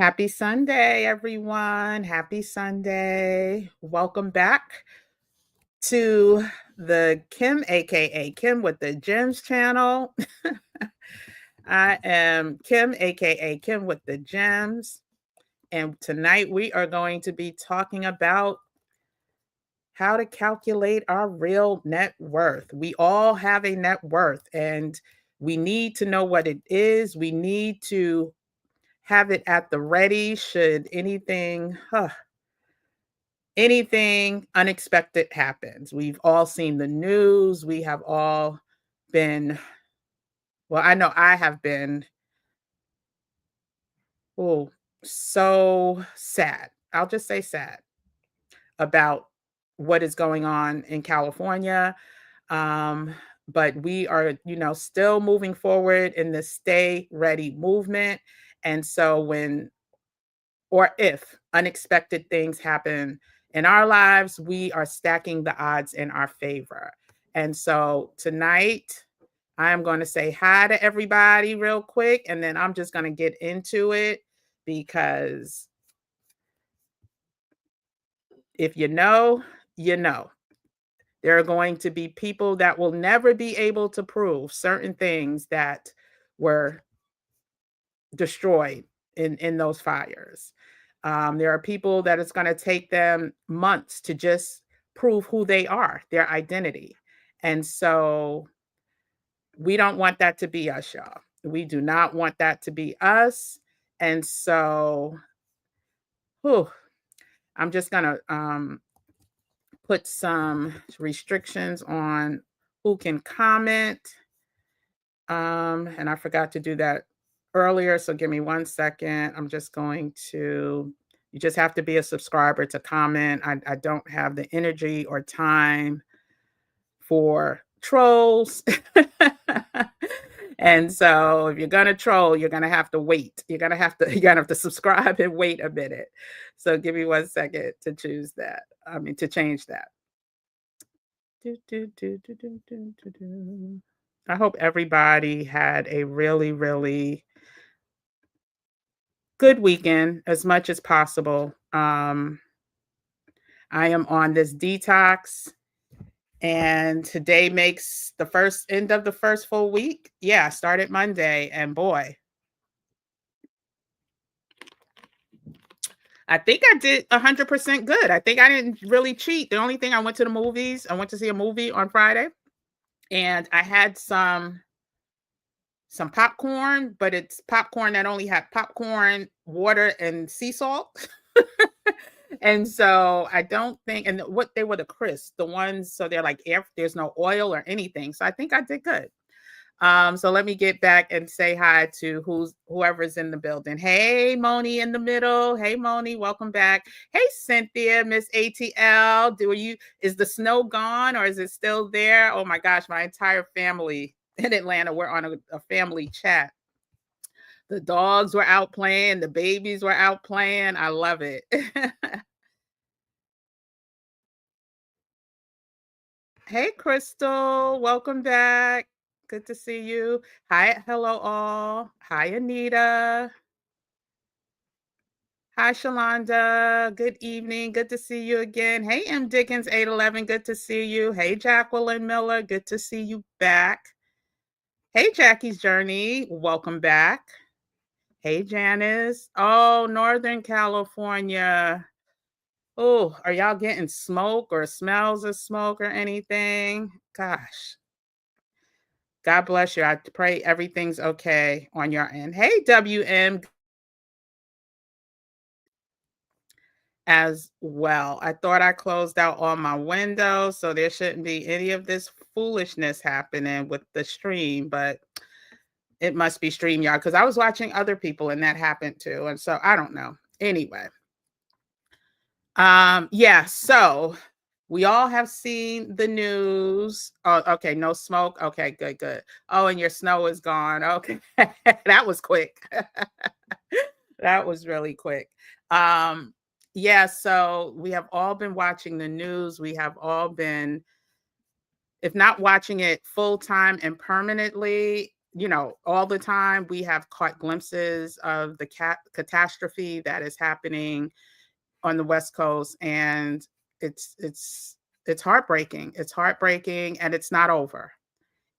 Happy Sunday, everyone. Happy Sunday. Welcome back to the Kim, aka Kim with the Gems channel. I am Kim, aka Kim with the Gems. And tonight we are going to be talking about how to calculate our real net worth. We all have a net worth and we need to know what it is. We need to have it at the ready should anything unexpected happens. We've all seen the news. We have all been, well, I know I have been, oh, so sad. I'll just say sad about what is going on in California. Um, but we are, still moving forward in the stay ready movement. And so when or if unexpected things happen in our lives, we are stacking the odds in our favor. And so tonight, I am going to say hi to everybody real quick, and then I'm just going to get into it because if you know, you know. There are going to be people that will never be able to prove certain things that were destroyed in those fires. There are people that it's going to take them months to just prove who they are, their identity. And so we don't want that to be us, y'all. We do not want that to be us. And so whew, I'm just going to put some restrictions on who can comment. And I forgot to do that earlier. So give me 1 second. I'm just going to, you just have to be a subscriber to comment. I don't have the energy or time for trolls. And so if you're gonna troll, you're gonna have to wait. You're gonna have to subscribe and wait a minute. So give me 1 second to choose that. To change that. Do, do, do, do, do, do, do, do. I hope everybody had a really, really good weekend as much as possible. I am on this detox, and today makes the first end of the first full week. Yeah, I started Monday, and boy, I think I did 100% good. I think I didn't really cheat. The only thing I went to the movies, I went to see a movie on Friday, and I had some popcorn, but it's popcorn that only had popcorn, water, and sea salt. And so I don't think, and what they were the crisps, the ones, so they're like air, there's no oil or anything. So I think I did good. So let me get back and say hi to whoever's in the building. Hey, Moni in the middle. Hey, Moni, welcome back. Hey, Cynthia, Miss ATL. Is the snow gone or is it still there? Oh my gosh, my entire family in Atlanta, we're on a family chat. The dogs were out playing, the babies were out playing. I love it. Hey, Crystal, welcome back. Good to see you. Hi, hello all. Hi, Anita. Hi, Shalonda. Good evening. Good to see you again. Hey, M. Dickens 811. Good to see you. Hey, Jacqueline Miller. Good to see you back. Hey, Jackie's Journey. Welcome back. Hey, Janice. Oh, Northern California. Oh, are y'all getting smoke or smells of smoke or anything? Gosh. God bless you. I pray everything's okay on your end. Hey, WM as well. I thought I closed out all my windows, so there shouldn't be any of this foolishness happening with the stream, but it must be StreamYard because I was watching other people and that happened too. And so I don't know. Anyway. Yeah, so we all have seen the news. Oh, okay, no smoke. Okay, good, good. Oh, and your snow is gone. Okay. That was quick. That was really quick. Yeah, so we have all been watching the news. We have all been, if not watching it full time and permanently, all the time we have caught glimpses of the catastrophe that is happening on the West Coast, and it's it's it's heartbreaking. It's heartbreaking, and it's not over.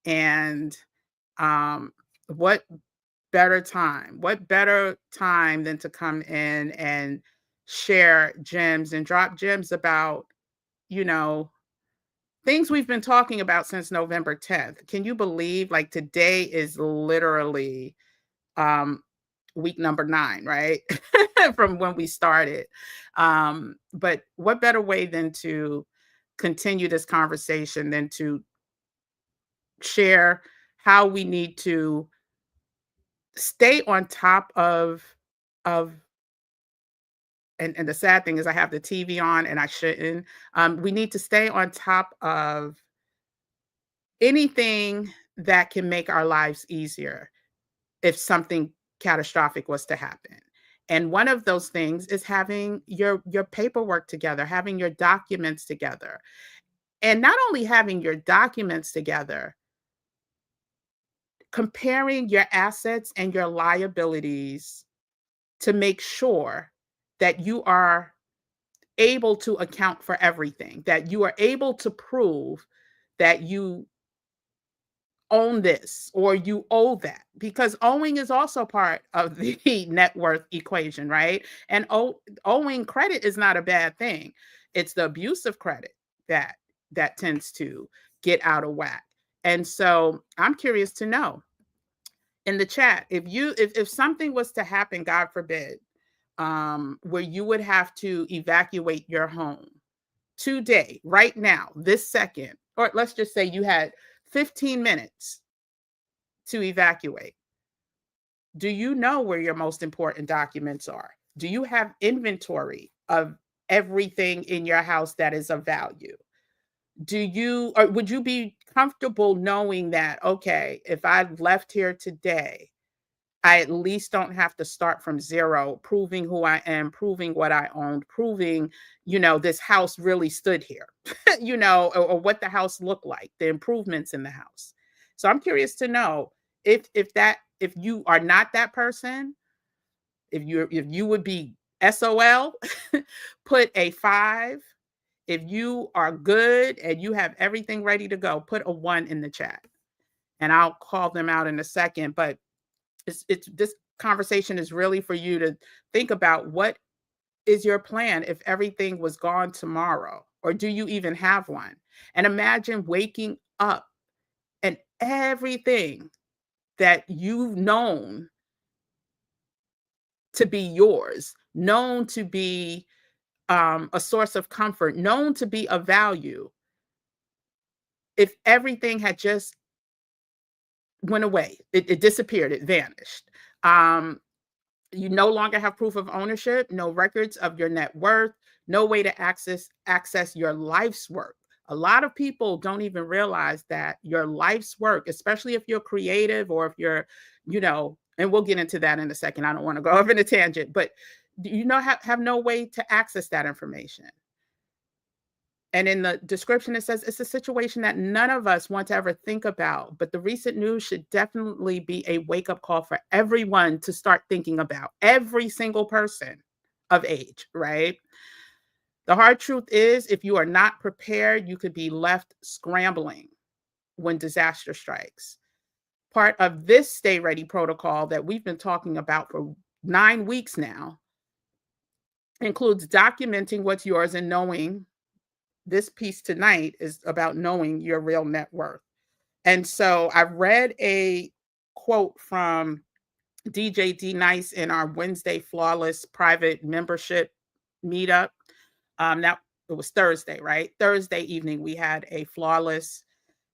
And um, what what better time than to come in and share gems and drop gems about, you know, things we've been talking about since November 10th. Can you believe, like, today is literally um week number 9, right? From when we started. But what better way than to continue this conversation than to share how we need to stay on top of and the sad thing is I have the TV on and I shouldn't. We need to stay on top of anything that can make our lives easier if something catastrophic was to happen. And one of those things is having your paperwork together, having your documents together. And not only having your documents together, comparing your assets and your liabilities to make sure that you are able to account for everything, that you are able to prove that you own this or you owe that, because owing is also part of the net worth equation, right? And owing credit is not a bad thing. It's the abuse of credit that tends to get out of whack. And so I'm curious to know in the chat, if something was to happen, God forbid, where you would have to evacuate your home today, right now, this second, or let's just say you had 15 minutes to evacuate. Do you know where your most important documents are? Do you have inventory of everything in your house that is of value? Do you, or would you be comfortable knowing that, okay, if I left here today, I at least don't have to start from zero, proving who I am, proving what I owned, proving, this house really stood here, or what the house looked like, the improvements in the house. So I'm curious to know if you are not that person, if you would be SOL, put a 5. If you are good and you have everything ready to go, put a 1 in the chat. And I'll call them out in a second, but it's this conversation is really for you to think about, what is your plan if everything was gone tomorrow, or do you even have one? And imagine waking up and everything that you've known to be yours, known to be a source of comfort, known to be of value, if everything had just went away, it disappeared, it vanished. um You no longer have proof of ownership, no records of your net worth, no way to access your life's work. A lot of people don't even realize that your life's work, especially if you're creative or if you're, and we'll get into that in a second. I don't want to go off in a tangent, but have no way to access that information. And in the description, it says it's a situation that none of us want to ever think about, but the recent news should definitely be a wake up call for everyone to start thinking about, every single person of age, right? The hard truth is, if you are not prepared, you could be left scrambling when disaster strikes. Part of this stay ready protocol that we've been talking about for 9 weeks now includes documenting what's yours and knowing. This piece tonight is about knowing your real net worth. And so I read a quote from DJ D Nice in our Wednesday Flawless private membership meetup. That it was Thursday, right? Thursday evening, we had a Flawless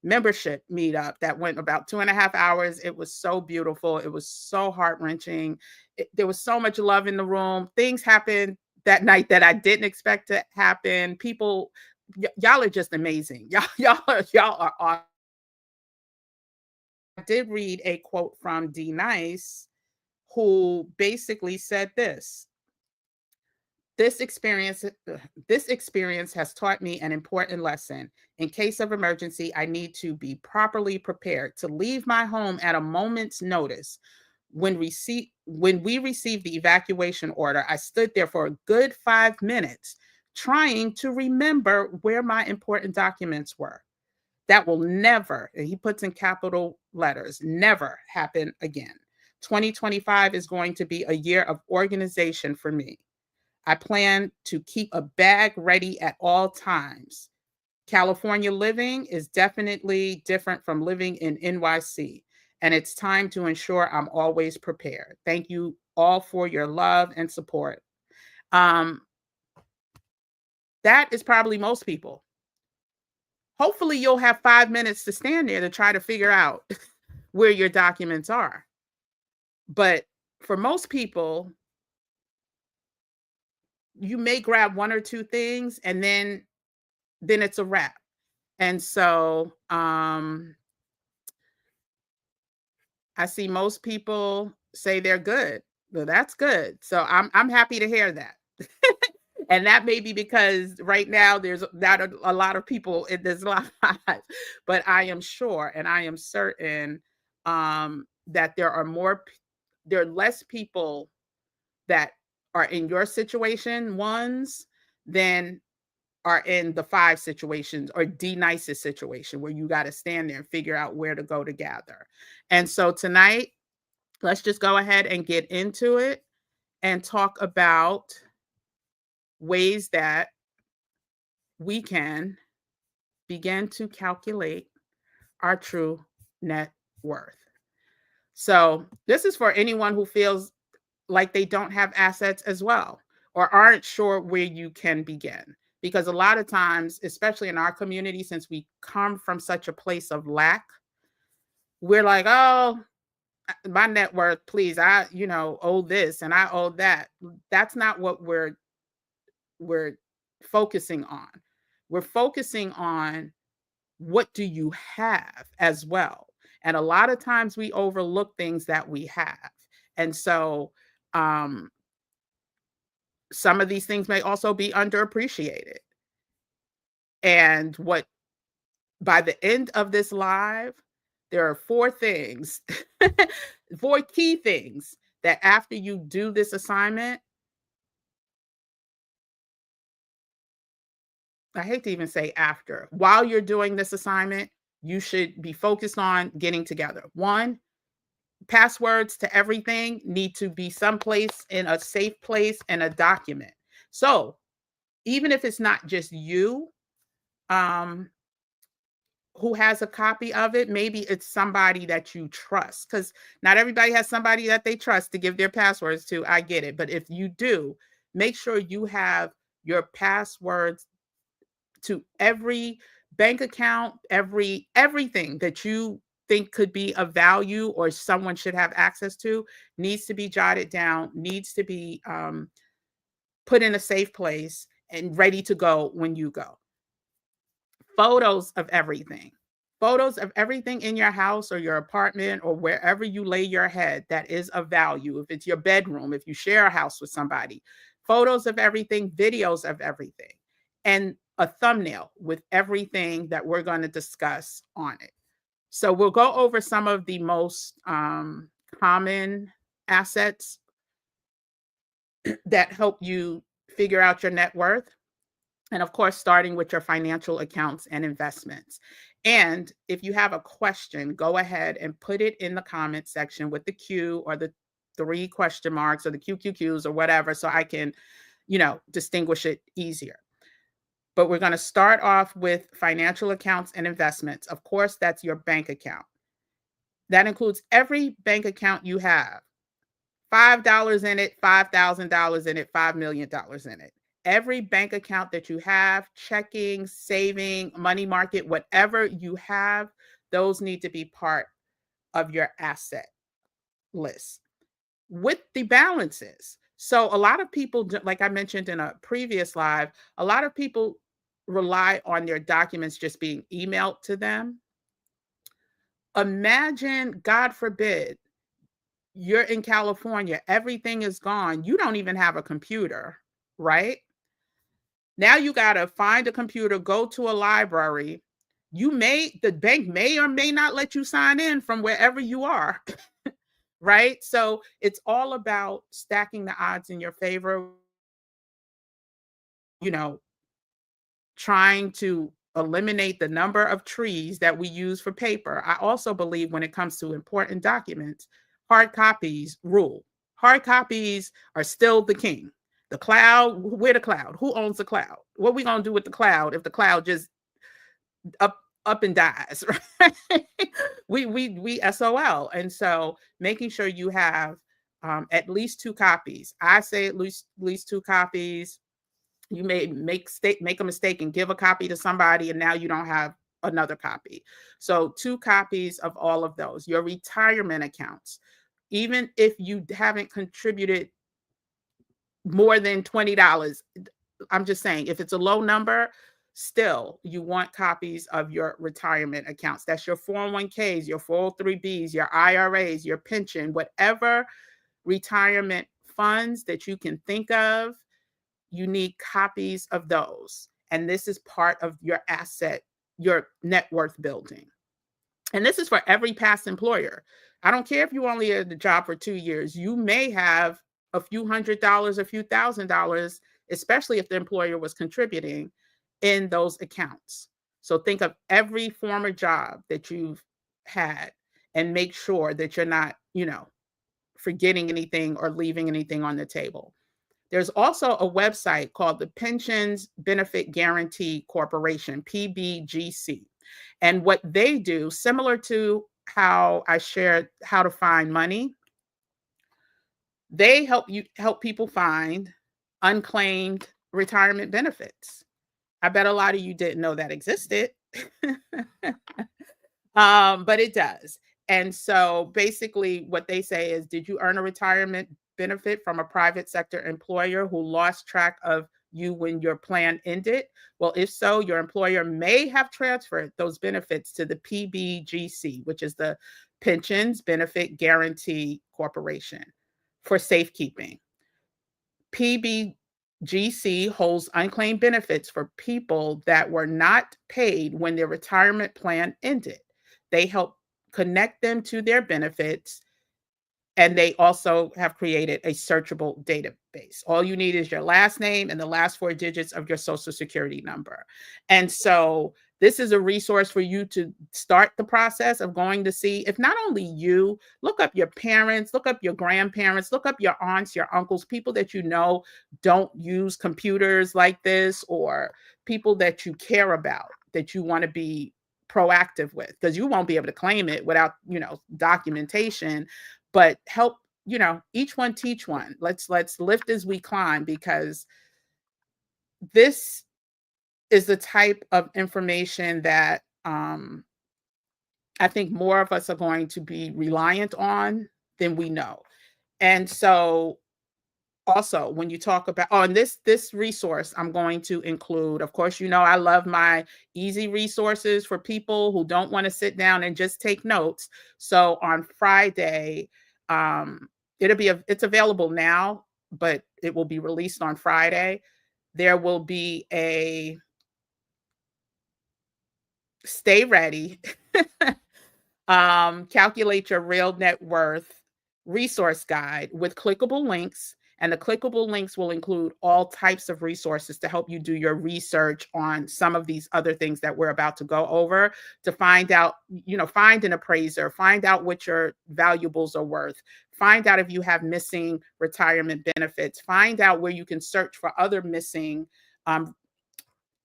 membership meetup that went about 2.5 hours. It was so beautiful. It was so heart-wrenching. There was so much love in the room. Things happened that night that I didn't expect to happen. People, y'all are just amazing. Y'all are awesome. I did read a quote from D Nice, who basically said this: This experience, this experience has taught me an important lesson. In case of emergency, I need to be properly prepared to leave my home at a moment's notice. When we received the evacuation order, I stood there for a good 5 minutes trying to remember where my important documents were. That will never, and he puts in capital letters, never happen again. 2025 is going to be a year of organization for me. I plan to keep a bag ready at all times. California living is definitely different from living in NYC, and it's time to ensure I'm always prepared. Thank you all for your love and support. Um, that is probably most people. Hopefully, you'll have 5 minutes to stand there to try to figure out where your documents are. But for most people, you may grab one or two things and then it's a wrap. And so I see most people say they're good. Well, that's good. So I'm happy to hear that. And that may be because right now there's not a lot of people in this live, but I am sure and I am certain that there are less people that are in your situation ones than are in the five situations or the nicest situation where you got to stand there and figure out where to go to gather. And so tonight, let's just go ahead and get into it and talk about ways that we can begin to calculate our true net worth. So, this is for anyone who feels like they don't have assets as well or aren't sure where you can begin. Because a lot of times, especially in our community, since we come from such a place of lack, we're like, oh, my net worth, please, I, owe this and I owe that. That's not what we're focusing on. We're focusing on what do you have as well. And a lot of times we overlook things that we have. And so some of these things may also be underappreciated. And what by the end of this live, there are four things, four key things that after you do this assignment, I hate to even say after, while you're doing this assignment, you should be focused on getting together. One, passwords to everything need to be someplace in a safe place and a document. So even if it's not just you who has a copy of it, maybe it's somebody that you trust, because not everybody has somebody that they trust to give their passwords to. I get it. But if you do, make sure you have your passwords to every bank account, everything that you think could be of value or someone should have access to needs to be jotted down, needs to be put in a safe place and ready to go when you go. Photos of everything. Photos of everything in your house or your apartment or wherever you lay your head that is of value. If it's your bedroom, if you share a house with somebody, photos of everything, videos of everything, and a thumbnail with everything that we're going to discuss on it. So we'll go over some of the most common assets that help you figure out your net worth. And of course, starting with your financial accounts and investments. And if you have a question, go ahead and put it in the comment section with the Q or the 3 question marks or the QQQs or whatever, so I can, distinguish it easier. But we're going to start off with financial accounts and investments. Of course, that's your bank account. That includes every bank account you have. $5 in it, $5,000 in it, $5 million in it. Every bank account that you have, checking, saving, money market, whatever you have, those need to be part of your asset list with the balances. So a lot of people, like I mentioned in a previous live, a lot of people rely on their documents just being emailed to them. Imagine, God forbid, you're in California, everything is gone. You don't even have a computer, right? Now you got to find a computer, go to a library. The bank may or may not let you sign in from wherever you are, right? So it's all about stacking the odds in your favor, you know, trying to eliminate the number of trees that we use for paper. I also believe when it comes to important documents, hard copies rule. Hard copies are still the king. The cloud, where the cloud? Who owns the cloud? What are we gonna do with the cloud if the cloud just up and dies, right? We SOL. And so making sure you have at least two copies. I say at least two copies. You may make a mistake and give a copy to somebody, and now you don't have another copy. So two copies of all of those. Your retirement accounts, even if you haven't contributed more than $20, I'm just saying, if it's a low number, still you want copies of your retirement accounts. That's your 401ks, your 403bs, your IRAs, your pension, whatever retirement funds that you can think of. You need copies of those. And this is part of your asset, your net worth building. And this is for every past employer. I don't care if you only had the job for 2 years. You may have a few $100s, a few $1,000s, especially if the employer was contributing in those accounts. So think of every former job that you've had and make sure that you're not, forgetting anything or leaving anything on the table. There's also a website called the Pensions Benefit Guaranty Corporation, PBGC. And what they do, similar to how I shared how to find money, they help people find unclaimed retirement benefits. I bet a lot of you didn't know that existed. But it does. And so basically what they say is, did you earn a retirement benefit from a private sector employer who lost track of you when your plan ended? Well, if so, your employer may have transferred those benefits to the PBGC, which is the Pensions Benefit Guaranty Corporation, for safekeeping. PBGC holds unclaimed benefits for people that were not paid when their retirement plan ended. They help connect them to their benefits, and they also have created a searchable database. All you need is your last name and the last 4 digits of your Social Security number. And so this is a resource for you to start the process of going to see if not only you, look up your parents, look up your grandparents, look up your aunts, your uncles, people that you know don't use computers like this, or people that you care about, that you want to be proactive with, because you won't be able to claim it without, documentation. But help, each one teach one. Let's lift as we climb, because this is the type of information that I think more of us are going to be reliant on than we know. And so also when you talk about and this resource, I'm going to include, of course, I love my easy resources for people who don't want to sit down and just take notes. So on Friday, it's available now, but it will be released on Friday. There will be a stay ready, calculate your real net worth resource guide with clickable links. And the clickable links will include all types of resources to help you do your research on some of these other things that we're about to go over, to find out, find an appraiser, find out what your valuables are worth, find out if you have missing retirement benefits, find out where you can search for other missing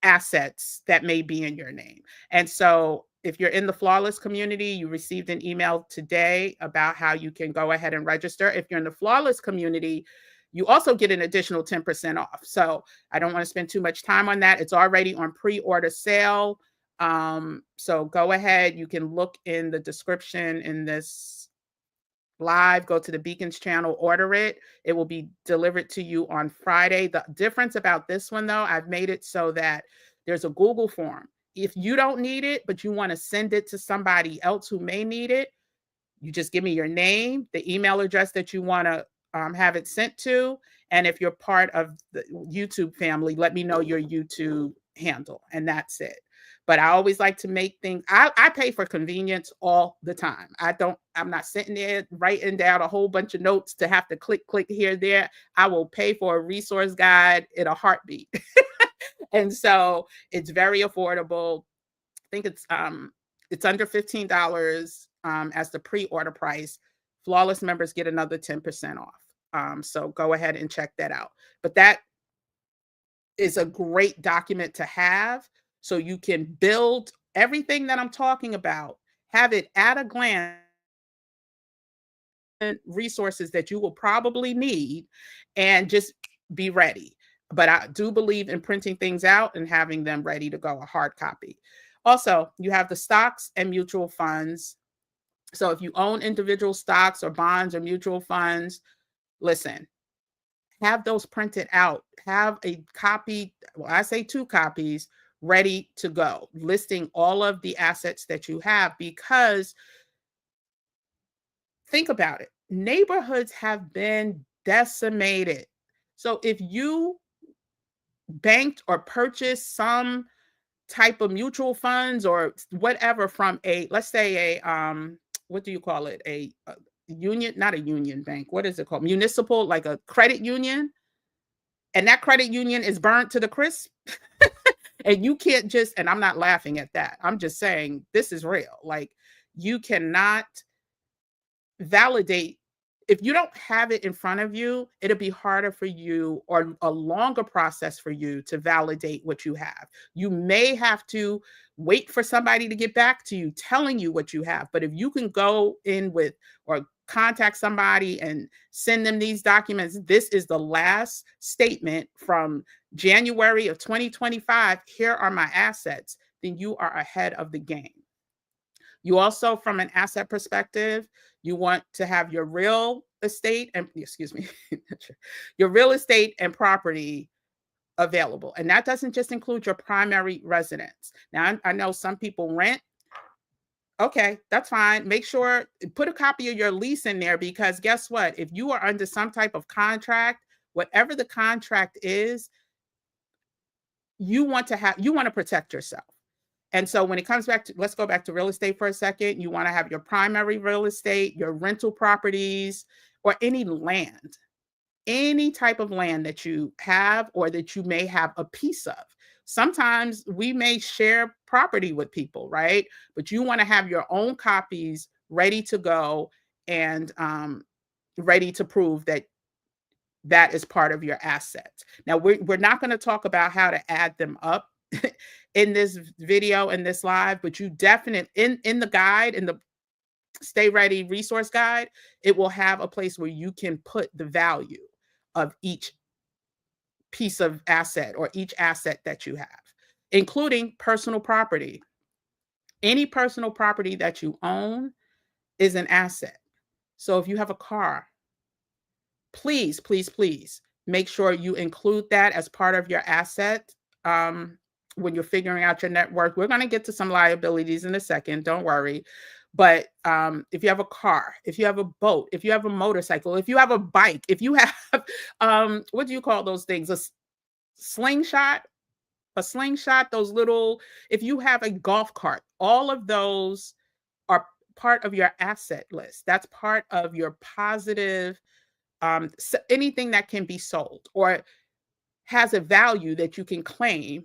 assets that may be in your name. And so if you're in the Flawless community, you received an email today about how you can go ahead and register. If you're in the Flawless community, you also get an additional 10% off. So I don't want to spend too much time on that. It's already on pre-order sale. So go ahead. You can look in the description in this live, go to the Beacons channel, order it. It will be delivered to you on Friday. The difference about this one, though, I've made it so that there's a Google form. If you don't need it, but you want to send it to somebody else who may need it, you just give me your name, the email address that you want to have it sent to. And if you're part of the YouTube family, let me know your YouTube handle, and that's it. But I always like to make things, I pay for convenience all the time. I'm not sitting there writing down a whole bunch of notes to have to click here, there. I will pay for a resource guide in a heartbeat. And so it's very affordable. I think it's under $15 as the pre-order price. Flawless members get another 10% off. So go ahead and check that out. But that is a great document to have so you can build everything that I'm talking about, have it at a glance, resources that you will probably need, and just be ready. But I do believe in printing things out and having them ready to go, a hard copy. Also, you have the stocks and mutual funds. So if you own individual stocks or bonds or mutual funds, listen, have those printed out. Have a copy, well, I say 2 copies, ready to go, listing all of the assets that you have, because think about it. Neighborhoods have been decimated. So if you banked or purchased some type of mutual funds or whatever from a, let's say what do you call it? A union, not a union bank. What is it called? Municipal, like a credit union. And that credit union is burnt to the crisp. And you can't just, and I'm not laughing at that. I'm just saying this is real. Like, you cannot validate. If you don't have it in front of you, it'll be harder for you, or a longer process for you, to validate what you have. You may have to wait for somebody to get back to you telling you what you have. But if you can go in with, or contact somebody and send them these documents, this is the last statement from January of 2025, here are my assets, then you are ahead of the game. You also, from an asset perspective, you want to have your real estate and, excuse me, your real estate and property available. And that doesn't just include your primary residence. Now, I know some people rent. Okay, that's fine. Make sure, put a copy of your lease in there, because guess what? If you are under some type of contract, whatever the contract is, you want to protect yourself. And so when it comes back to, let's go back to real estate for a second. You want to have your primary real estate, your rental properties, or any land, any type of land that you have or that you may have a piece of. Sometimes we may share property with people, right? But you want to have your own copies ready to go, and ready to prove that that is part of your assets. Now, we're not going to talk about how to add them up in this video, in this live, but you definitely, in the guide, in the Stay Ready resource guide, it will have a place where you can put the value of each piece of asset, or each asset that you have, including personal property. Any personal property that you own is an asset. So if you have a car, please, please, please make sure you include that as part of your asset. When you're figuring out your net worth, we're going to get to some liabilities in a second, don't worry. But if you have a car, if you have a boat, if you have a motorcycle, if you have a bike, if you have, what do you call those things? Slingshot, those little, if you have a golf cart, all of those are part of your asset list. That's part of your positive, anything that can be sold or has a value that you can claim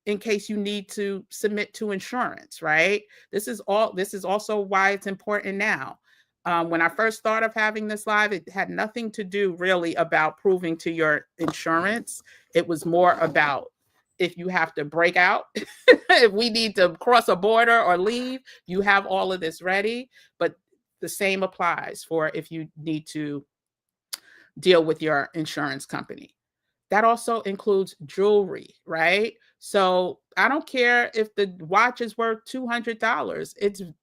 in case you need to submit to insurance, right? This is also why it's important now. When I first thought of having this live, it had nothing to do really about proving to your insurance. It was more about, if you have to break out, if we need to cross a border or leave, you have all of this ready. But the same applies for if you need to deal with your insurance company. That also includes jewelry, right? So I don't care if the watch is worth $200.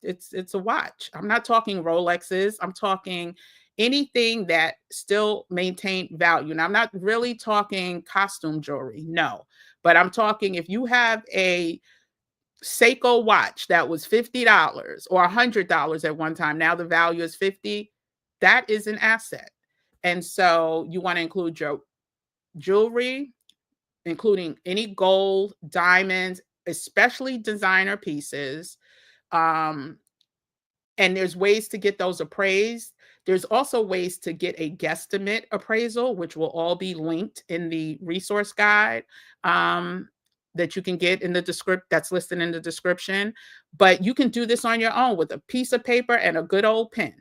It's a watch. I'm not talking Rolexes. I'm talking anything that still maintain value. And I'm not really talking costume jewelry, no. But I'm talking, if you have a Seiko watch that was $50 or $100 at one time, now the value is $50, that is an asset. And so you want to include your jewelry, including any gold, diamonds, especially designer pieces. Um, and there's ways to get those appraised. There's also ways to get a guesstimate appraisal, which will all be linked in the resource guide, that you can get in the descript that's listed in the description. But you can do this on your own with a piece of paper and a good old pen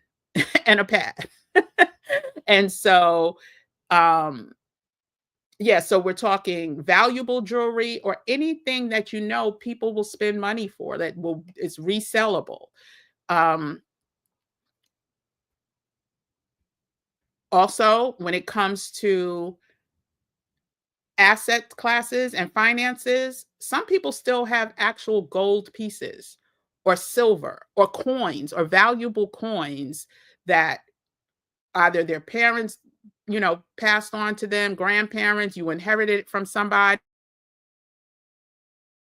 and a pad. And so, um, yeah, so we're talking valuable jewelry or anything that you know people will spend money for that will is resellable. Um, Also, when it comes to asset classes and finances, some people still have actual gold pieces or silver or coins or valuable coins that either their parents, passed on to them, grandparents, you inherited it from somebody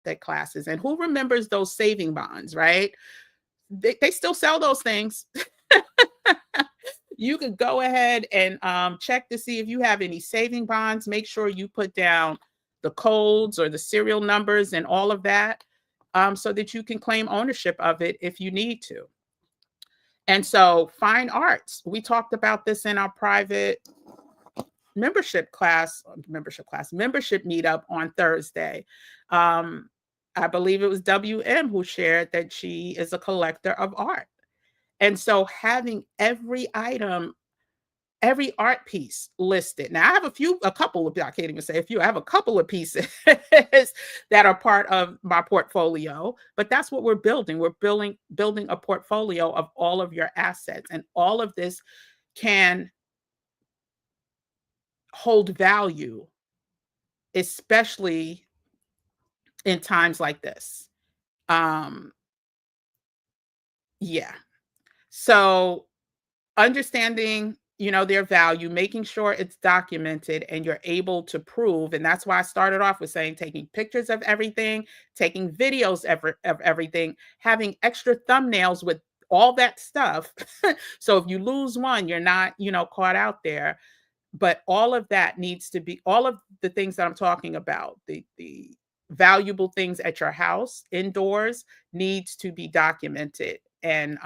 that classes. And who remembers those saving bonds, right? They still sell those things. You could go ahead and check to see if you have any saving bonds. Make sure you put down the codes or the serial numbers and all of that, so that you can claim ownership of it if you need to. And so, fine arts. We talked about this in our private membership meetup on Thursday. Um, I believe it was WM who shared that she is a collector of art. And so having every art piece listed. Now I have a couple of, I can't even say a few, I have a couple of pieces that are part of my portfolio, but that's what we're building. We're building a portfolio of all of your assets, and all of this can hold value, especially in times like this. Um, yeah. So understanding, their value, making sure it's documented and you're able to prove. And that's why I started off with saying taking pictures of everything, taking videos of everything, having extra thumbnails with all that stuff. So if you lose one, you're not, caught out there. But all of that needs to be, all of the things that I'm talking about, the valuable things at your house indoors needs to be documented and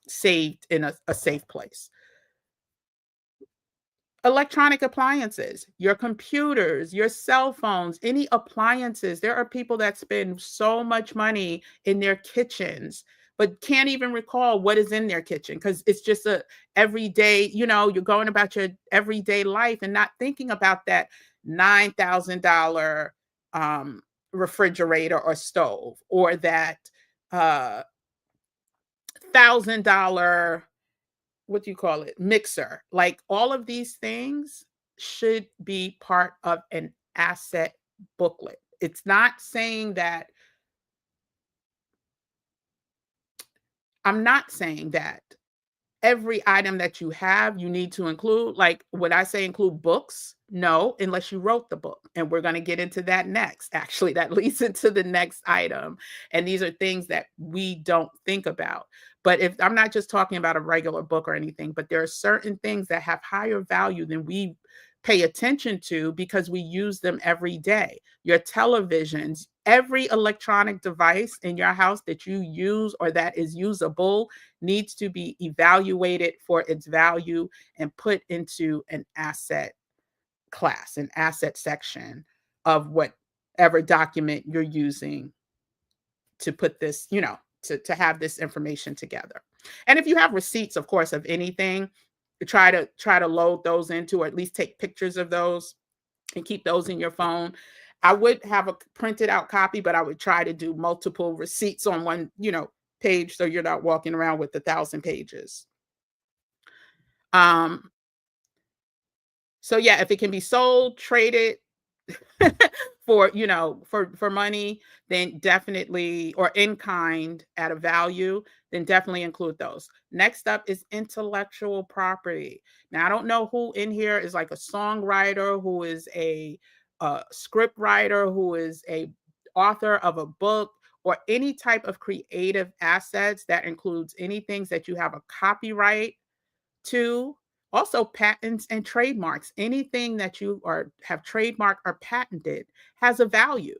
saved in a safe place. Electronic appliances, your computers, your cell phones, any appliances. There are people that spend so much money in their kitchens, but can't even recall what is in their kitchen because it's just a everyday, you're going about your everyday life and not thinking about that $9,000 refrigerator or stove, or that $1,000, what do you call it, mixer. Like, all of these things should be part of an asset booklet. It's not saying that, I'm not saying that every item that you have, you need to include. Like, would I say include books? No, unless you wrote the book. And we're going to get into that next. Actually, that leads into the next item. And these are things that we don't think about. But if I'm not just talking about a regular book or anything, but there are certain things that have higher value than we pay attention to because we use them every day. Your televisions, every electronic device in your house that you use or that is usable needs to be evaluated for its value and put into an asset class, an asset section of whatever document you're using to put this, to have this information together. And if you have receipts, of course, of anything, try to load those into, or at least take pictures of those and keep those in your phone. I would have a printed out copy, but I would try to do multiple receipts on one, page, so you're not walking around with 1,000 pages. Um, so yeah, if it can be sold, traded, for, for money, then definitely, or in kind at a value, then definitely include those. Next up is intellectual property. Now I don't know who in here is like a songwriter, who is a script writer, who is a author of a book, or any type of creative assets that includes anything that you have a copyright to, Also, patents and trademarks. Anything that you are have trademarked or patented has a value.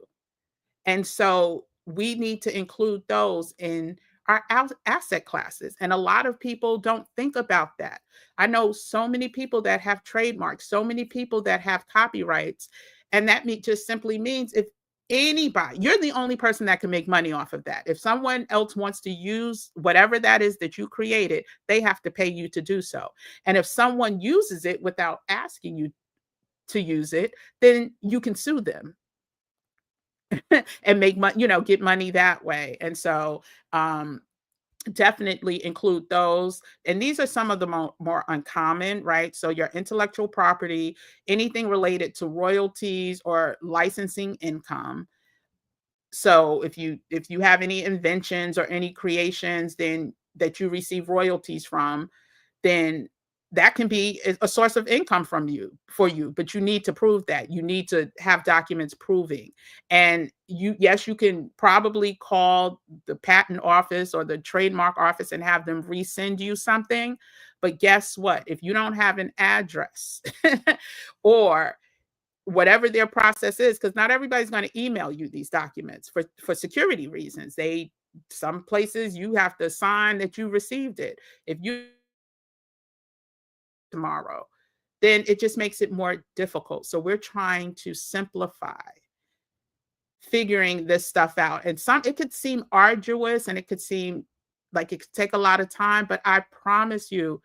And so we need to include those in our asset classes. And a lot of people don't think about that. I know so many people that have trademarks, so many people that have copyrights. And that just simply means if anybody, you're the only person that can make money off of that. If someone else wants to use whatever that is that you created, they have to pay you to do so. And if someone uses it without asking you to use it, then you can sue them and make money, get money that way. And so, definitely include those. And these are some of the more uncommon, right? So, your intellectual property, anything related to royalties or licensing income. So, if you have any inventions or any creations, then that you receive royalties from, then that can be a source of income for you, but you need to prove that. You need to have documents proving. And yes, you can probably call the patent office or the trademark office and have them resend you something. But guess what? If you don't have an address or whatever their process is, because not everybody's going to email you these documents for security reasons. Some places you have to sign that you received it. If you tomorrow, then it just makes it more difficult. So we're trying to simplify figuring this stuff out. And it could seem arduous and it could seem like it could take a lot of time, but I promise you,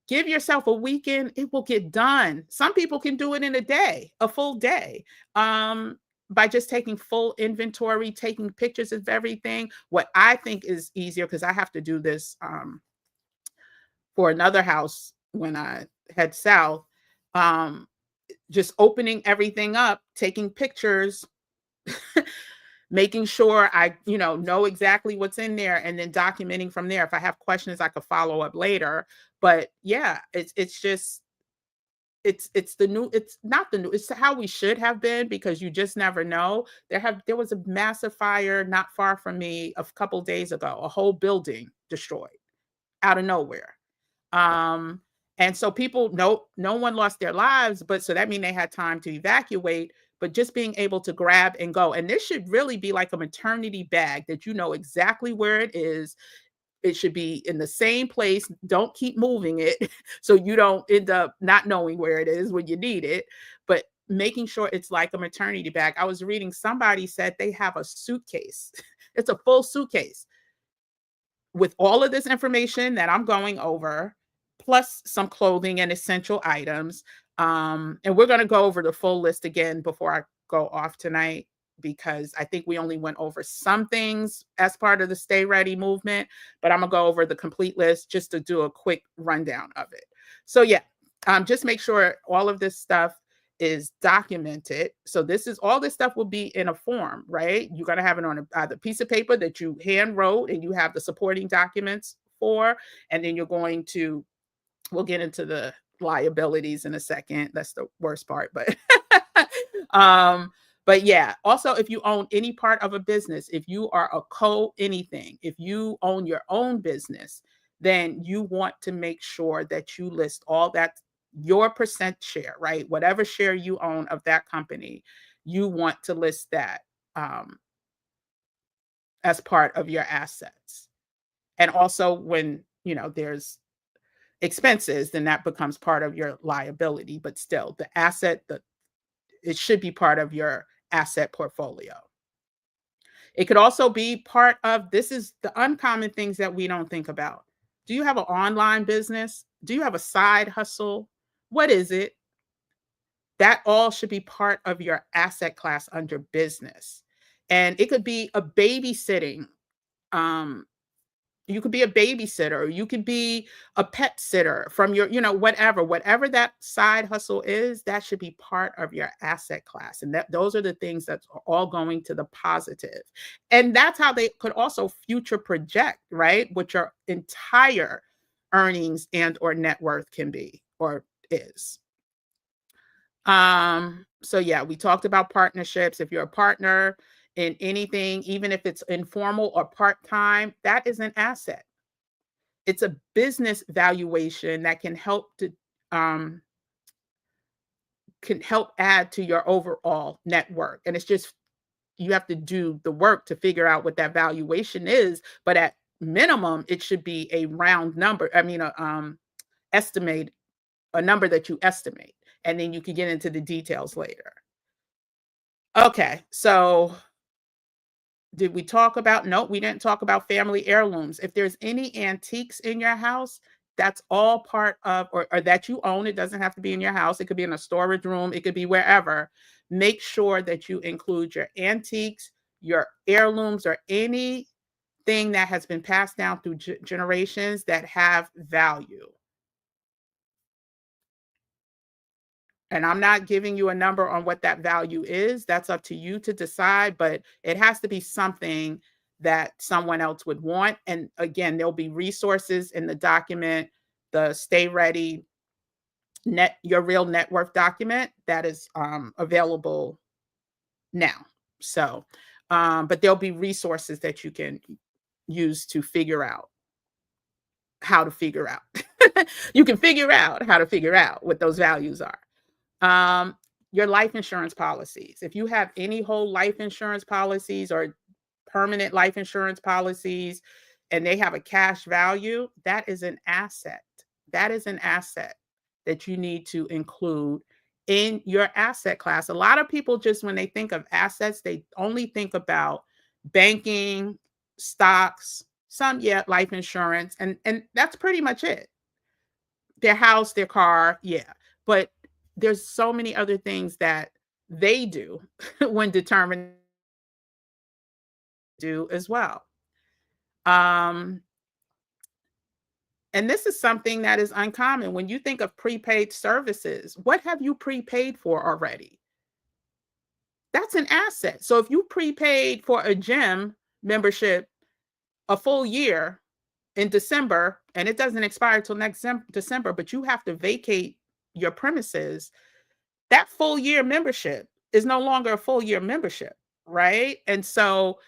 give yourself a weekend, it will get done. Some people can do it in a day, a full day. By just taking full inventory, taking pictures of everything. What I think is easier, because I have to do this for another house when I head south, um, just opening everything up, taking pictures, making sure I, know exactly what's in there, and then documenting from there. If I have questions, I could follow up later. But yeah, it's just it's not the new, it's how we should have been, because you just never know. There was a massive fire not far from me a couple days ago, a whole building destroyed out of nowhere. Um, and so people, no one lost their lives, but so that means they had time to evacuate, but just being able to grab and go. And this should really be like a maternity bag that you know exactly where it is. It should be in the same place. Don't keep moving it so you don't end up not knowing where it is when you need it, but making sure it's like a maternity bag. I was reading, somebody said they have a suitcase. It's a full suitcase with all of this information that I'm going over, plus some clothing and essential items. And we're going to go over the full list again before I go off tonight, because I think we only went over some things as part of the Stay Ready movement, but I'm going to go over the complete list just to do a quick rundown of it. So, yeah, just make sure all of this stuff is documented. So all this stuff will be in a form, right? You're going to have it on either piece of paper that you hand wrote and you have the supporting documents for, and then we'll get into the liabilities in a second. That's the worst part, but um but yeah, also if you own any part of a business, if you are a anything, if you own your own business, then you want to make sure that you list all that, your percent share, right? Whatever share you own of that company, you want to list that um, as part of your assets. And also when, there's expenses, then that becomes part of your liability. But still, it should be part of your asset portfolio. It could also be part of, this is the uncommon things that we don't think about. Do you have an online business? Do you have a side hustle? What is it? That all should be part of your asset class under business. And it could be a babysitting. Um, you could be a babysitter, you could be a pet sitter from your, whatever that side hustle is, that should be part of your asset class. And those are the things that are all going to the positive. And that's how they could also future project, right? What your entire earnings and or net worth can be or is. So yeah, we talked about partnerships. If you're a partner in anything, even if it's informal or part-time, that is an asset. It's a business valuation that can help to can help add to your overall net worth. And it's just you have to do the work to figure out what that valuation is. But at minimum, it should be a round number. I mean, estimate a number that you estimate, and then you can get into the details later. Okay, so did we talk about? Nope, we didn't talk about family heirlooms. If there's any antiques in your house, that's all part of, or that you own. It doesn't have to be in your house. It could be in a storage room. It could be wherever. Make sure that you include your antiques, your heirlooms, or anything that has been passed down through generations that have value. And I'm not giving you a number on what that value is. That's up to you to decide, but it has to be something that someone else would want. And again, there'll be resources in the document, the Stay Ready Your Real Net Worth document that is available now. So, but there'll be resources that you can use to figure out how to figure out. You can figure out how to figure out what those values are. Your life insurance policies. If you have any whole life insurance policies or permanent life insurance policies and they have a cash value, that is an asset. That is an asset that you need to include in your asset class. A lot of people just, when they think of assets, they only think about banking, stocks, some, yeah, life insurance, and that's pretty much it. Their house, their car, yeah. But there's so many other things that they do when determining do as well. Um, and this is something that is uncommon. When you think of prepaid services, what have you prepaid for already? That's an asset. So if you prepaid for a gym membership a full year in December, and it doesn't expire till next December, but you have to vacate your premises, that full year membership is no longer a full year membership, right? And so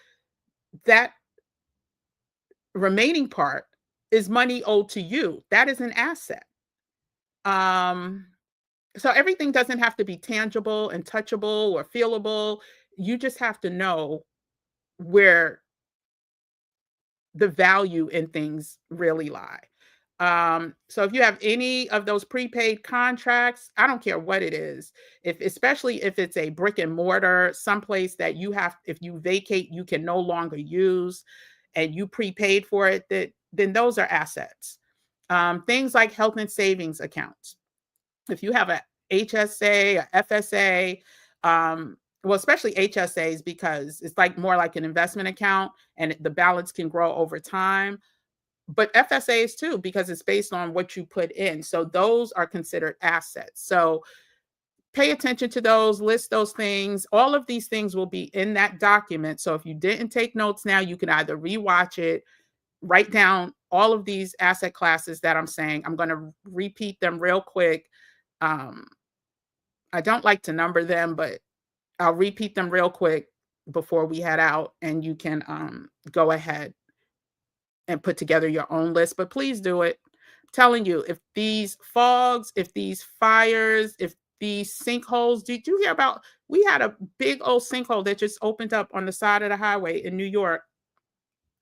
that remaining part is money owed to you. That is an asset. Um, so everything doesn't have to be tangible and touchable or feelable. You just have to know where the value in things really lie. So if you have any of those prepaid contracts, I don't care what it is, if especially if it's a brick and mortar, someplace that you have, if you vacate, you can no longer use, and you prepaid for it, that then those are assets. Things like health and savings accounts. If you have a HSA, a FSA, well, especially HSAs, because it's like more like an investment account and the balance can grow over time. But FSAs too, because it's based on what you put in. So those are considered assets. So pay attention to those, list those things. All of these things will be in that document. So if you didn't take notes now, you can either rewatch it, write down all of these asset classes that I'm saying. I'm going to repeat them real quick. Um, I don't like to number them, but I'll repeat them real quick before we head out, and you can go ahead and put together your own list. But please do it. I'm telling you, if these fogs, if these fires, if these sinkholes, did you hear about? We had a big old sinkhole that just opened up on the side of the highway in New York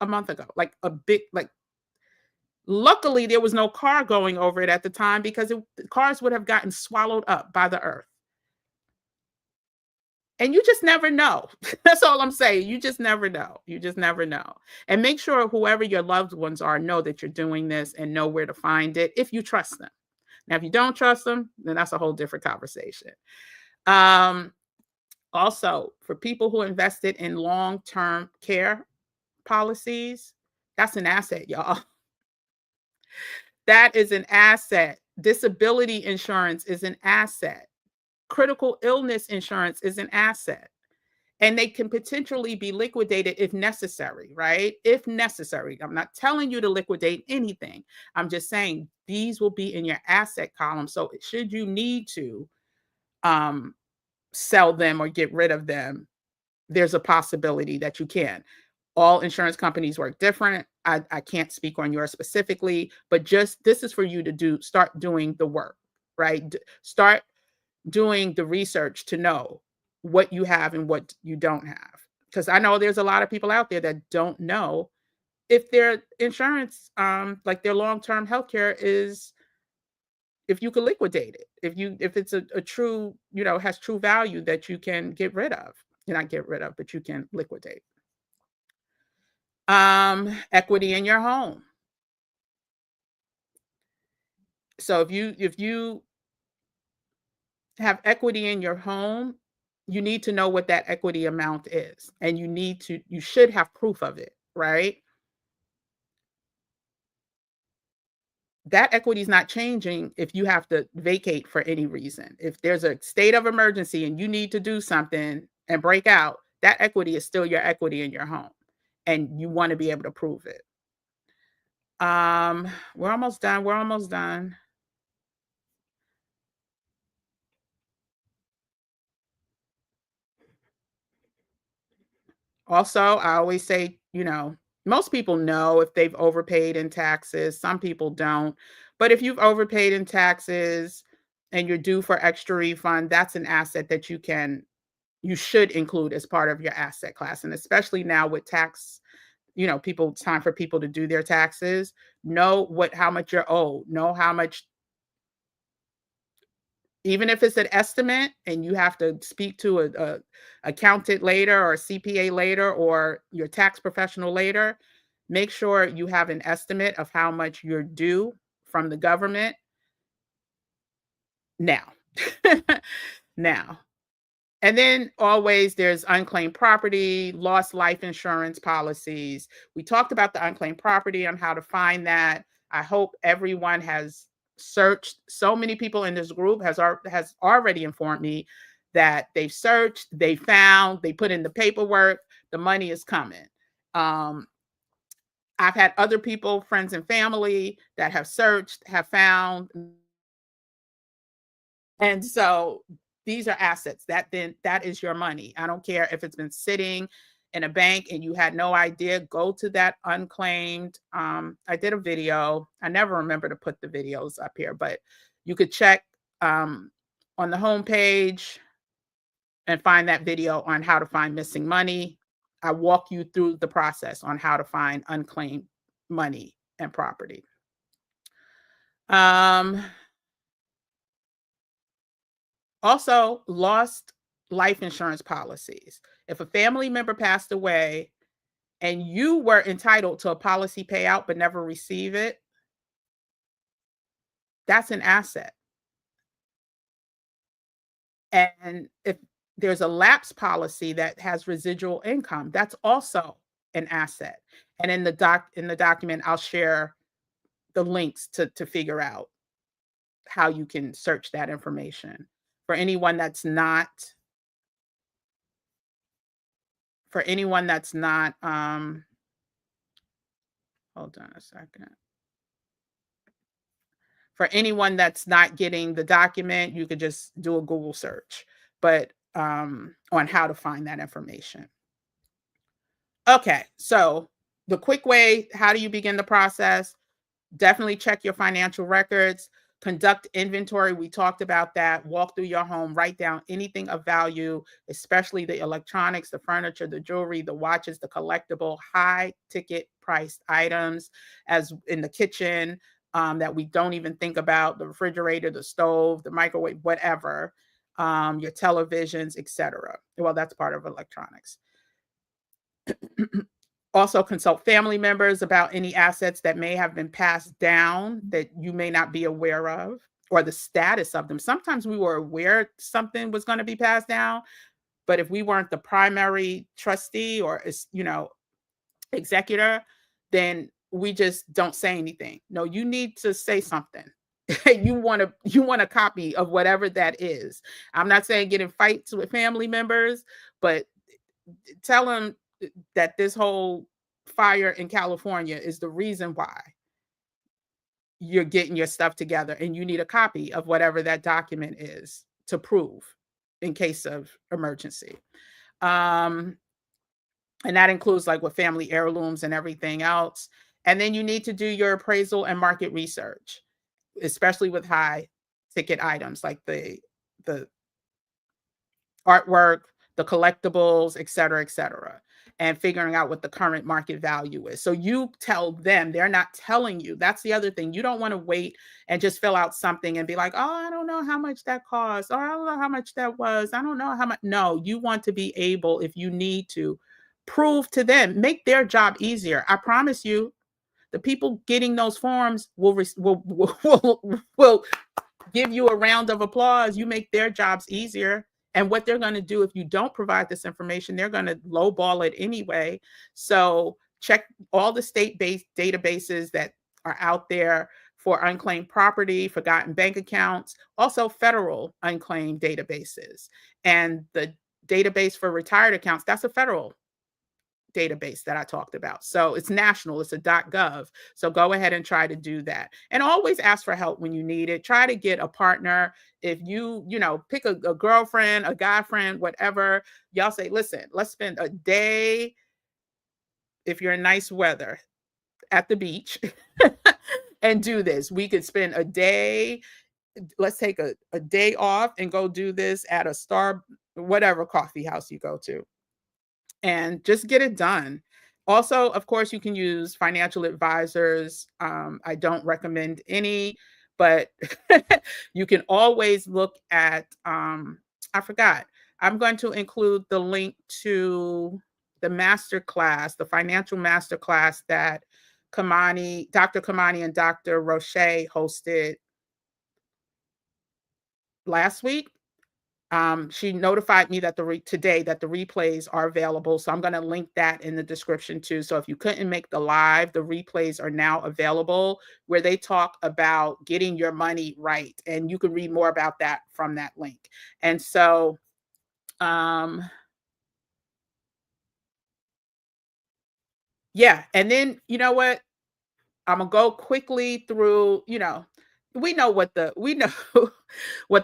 a month ago. Like a big, like, luckily there was no car going over it at the time, because the cars would have gotten swallowed up by the earth. And you just never know. That's all I'm saying. You just never know. You just never know. And make sure whoever your loved ones are know that you're doing this and know where to find it if you trust them. Now, if you don't trust them, then that's a whole different conversation. Um, Also, for people who invested in long-term care policies, that's an asset, y'all. That is an asset. Disability insurance is an asset. Critical illness insurance is an asset. And they can potentially be liquidated if necessary, right? If necessary. I'm not telling you to liquidate anything. I'm just saying these will be in your asset column. So should you need to sell them or get rid of them, there's a possibility that you can. All insurance companies work different. I can't speak on yours specifically, but just this is for you to start doing the work. right? Start doing the research to know what you have and what you don't have. Because I know there's a lot of people out there that don't know if their insurance, like their long-term healthcare is, if you could liquidate it, if it's a true, has true value that you can get rid of. Not get rid of, but you can liquidate. Equity in your home. So if you have equity in your home, you need to know what that equity amount is, and you should have proof of it, right? That equity is not changing if you have to vacate for any reason. If there's a state of emergency and you need to do something and break out, that equity is still your equity in your home, and you want to be able to prove it. We're almost done. We're almost done. Also, I always say, most people know if they've overpaid in taxes. Some people don't. But if you've overpaid in taxes and you're due for extra refund, that's an asset that you should include as part of your asset class. And especially now with tax, people, it's time for people to do their taxes. Know how much you're owed. Know how much, even if it's an estimate and you have to speak to a accountant later or a CPA later or your tax professional later, make sure you have an estimate of how much you're due from the government now. Now. And then always there's unclaimed property, lost life insurance policies. We talked about the unclaimed property and how to find that. I hope everyone has searched. So many people in this group has already informed me that they've searched, they found, they put in the paperwork, the money is coming. Um, I've had other people, friends and family that have searched, have found, and so these are assets that is your money. I don't care if it's been sitting in a bank and you had no idea, go to that unclaimed. I did a video. I never remember to put the videos up here, but you could check on the homepage and find that video on how to find missing money. I walk you through the process on how to find unclaimed money and property. Um, Also, lost life insurance policies. If a family member passed away and you were entitled to a policy payout but never receive it, that's an asset. And if there's a lapse policy that has residual income, that's also an asset. And in the document, I'll share the links to figure out how you can search that information. For anyone that's not, for anyone that's not, hold on a second. For anyone that's not getting the document, you could just do a Google search, but on how to find that information. Okay, so the quick way, how do you begin the process? Definitely check your financial records, conduct inventory. We talked about that. Walk through your home, write down anything of value, especially the electronics, the furniture, the jewelry, the watches, the collectible, high ticket priced items, as in the kitchen, that we don't even think about, the refrigerator, the stove, the microwave, whatever, your televisions, etc. Well, that's part of electronics. Also consult family members about any assets that may have been passed down that you may not be aware of, or the status of them. Sometimes we were aware something was going to be passed down, but if we weren't the primary trustee or executor, then we just don't say anything. No, you need to say something. You want a copy of whatever that is. I'm not saying get in fights with family members, but tell them that this whole fire in California is the reason why you're getting your stuff together, and you need a copy of whatever that document is to prove in case of emergency. Um, and that includes like with family heirlooms and everything else. And then you need to do your appraisal and market research, especially with high ticket items like the artwork, the collectibles, et cetera, and figuring out what the current market value is. So you tell them, they're not telling you. That's the other thing. You don't want to wait and just fill out something and be like, oh, I don't know how much that cost, or I don't know how much that was. I don't know how much. No, you want to be able, if you need to, prove to them, make their job easier. I promise you, the people getting those forms will give you a round of applause. You make their jobs easier. And what they're going to do if you don't provide this information, they're going to lowball it anyway. So check all the state-based databases that are out there for unclaimed property, forgotten bank accounts, also federal unclaimed databases. And the database for retired accounts, that's a federal database that I talked about. So it's national, it's a .gov. So go ahead and try to do that. And always ask for help when you need it. Try to get a partner. If pick a girlfriend, a guy friend, whatever. Y'all say, listen, let's spend a day, if you're in nice weather, at the beach and do this. We could spend a day. Let's take a day off and go do this at whatever coffee house you go to, and just get it done. Also, of course, you can use financial advisors. I don't recommend any, but you can always look at, I forgot, I'm going to include the link to the masterclass, the financial masterclass that Dr. Kamani and Dr. Roche hosted last week. She notified me that today that the replays are available. So I'm going to link that in the description too. So if you couldn't make the live, the replays are now available, where they talk about getting your money right. And you can read more about that from that link. And so, yeah. And then, you know what? I'm gonna go quickly through, we know what the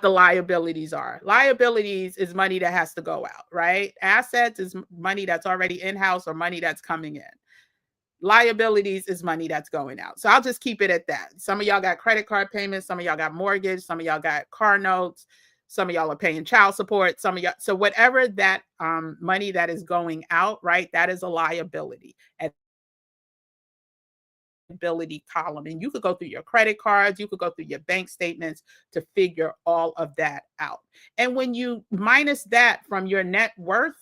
liabilities are. Liabilities is money that has to go out, right? Assets is money that's already in-house or money that's coming in. Liabilities is money that's going out. So I'll just keep it at that. Some of y'all got credit card payments, some of y'all got mortgage, some of y'all got car notes, some of y'all are paying child support, some of y'all. So whatever that money that is going out, right? That is a liability. And ability column, and you could go through your credit cards, you could go through your bank statements to figure all of that out. And when you minus that from your net worth,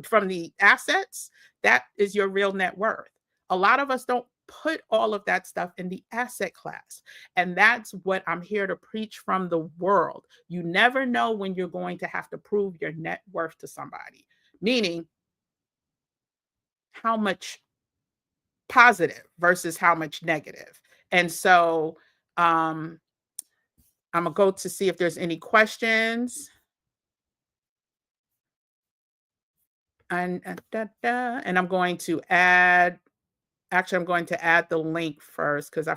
from the assets, that is your real net worth. A lot of us don't put all of that stuff in the asset class, and that's what I'm here to preach from the world. You never know when you're going to have to prove your net worth to somebody, meaning how much positive versus how much negative. And so I'm gonna go to see if there's any questions. And I'm going to add, actually I'm going to add the link first, because I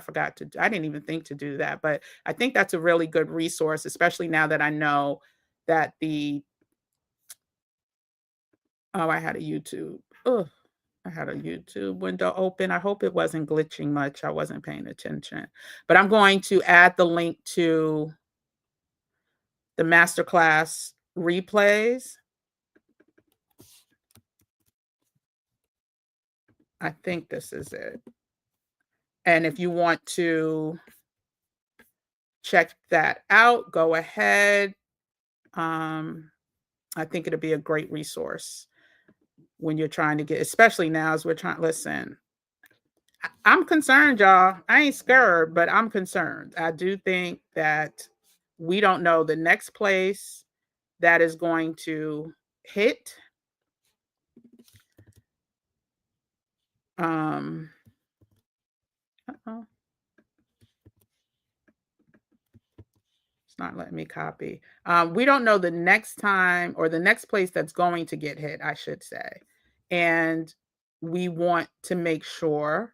didn't even think to do that, but I think that's a really good resource, especially now that I know that I had a YouTube. I had a YouTube window open. I hope it wasn't glitching much. I wasn't paying attention. But I'm going to add the link to the masterclass replays. I think this is it. And if you want to check that out, go ahead. I think it'll be a great resource when you're trying to get, especially now as we're trying, listen, I'm concerned, y'all. I ain't scared, but I'm concerned. I do think that we don't know the next place that is going to hit. Uh-oh. It's not letting me copy. We don't know the next time, or the next place that's going to get hit, I should say. And we want to make sure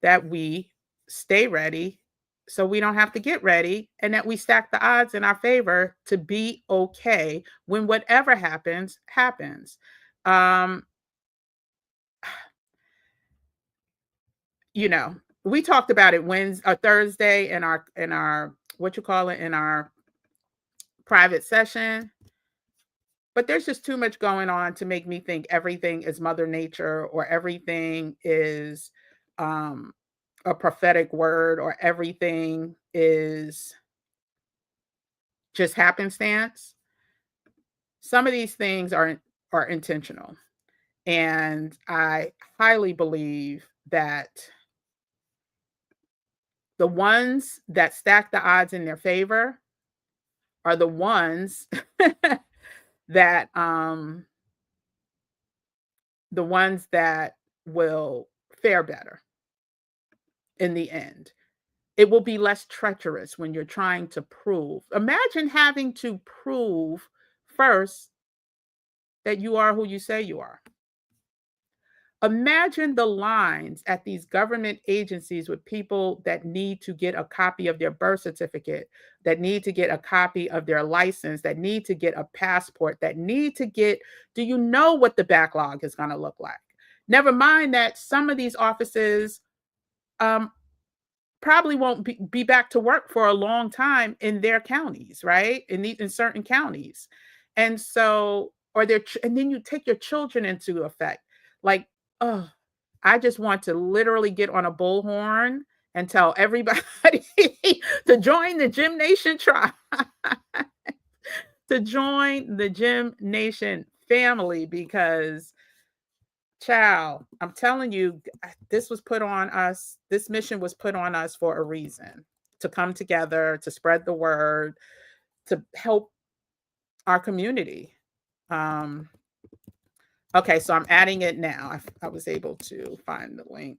that we stay ready, so we don't have to get ready, and that we stack the odds in our favor to be okay when whatever happens, happens. We talked about it Thursday in our what you call it, in our private session. But there's just too much going on to make me think everything is Mother Nature or everything is um, a prophetic word or everything is just happenstance. Some of these things are intentional, and I highly believe that the ones that stack the odds in their favor are the ones that the ones that will fare better in the end. It will be less treacherous when you're trying to prove. Imagine having to prove first that you are who you say you are. Imagine the lines at these government agencies with people that need to get a copy of their birth certificate, that need to get a copy of their license, that need to get a passport, that need to get, do you know what the backlog is going to look like? Never mind that some of these offices um, probably won't be back to work for a long time in their counties, right? In certain counties. And so, and then you take your children into effect. Like, oh, I just want to literally get on a bullhorn and tell everybody to join the Gym Nation tribe, to join the Gym Nation family, because child, I'm telling you, this was put on us. This mission was put on us for a reason, to come together, to spread the word, to help our community. Um, okay, so I'm adding it now. I was able to find the link.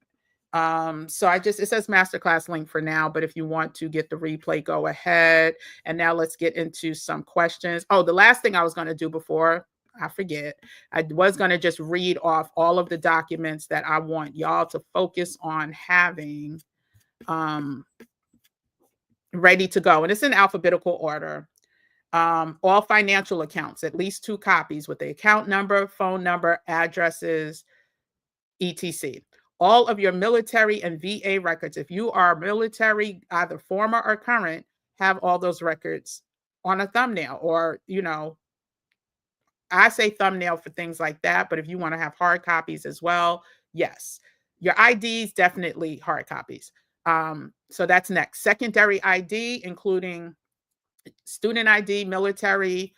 So it says masterclass link for now, but if you want to get the replay, go ahead. And now let's get into some questions. Oh, the last thing I was going to do before I forget, I was going to just read off all of the documents that I want y'all to focus on having ready to go. And it's in alphabetical order. All financial accounts, at least 2 copies with the account number, phone number, addresses, etc. All of your military and VA records, if you are military, either former or current, have all those records on a thumbnail, or, I say thumbnail for things like that, but if you want to have hard copies as well, yes. Your IDs, definitely hard copies. So that's next. Secondary ID, including student ID, military,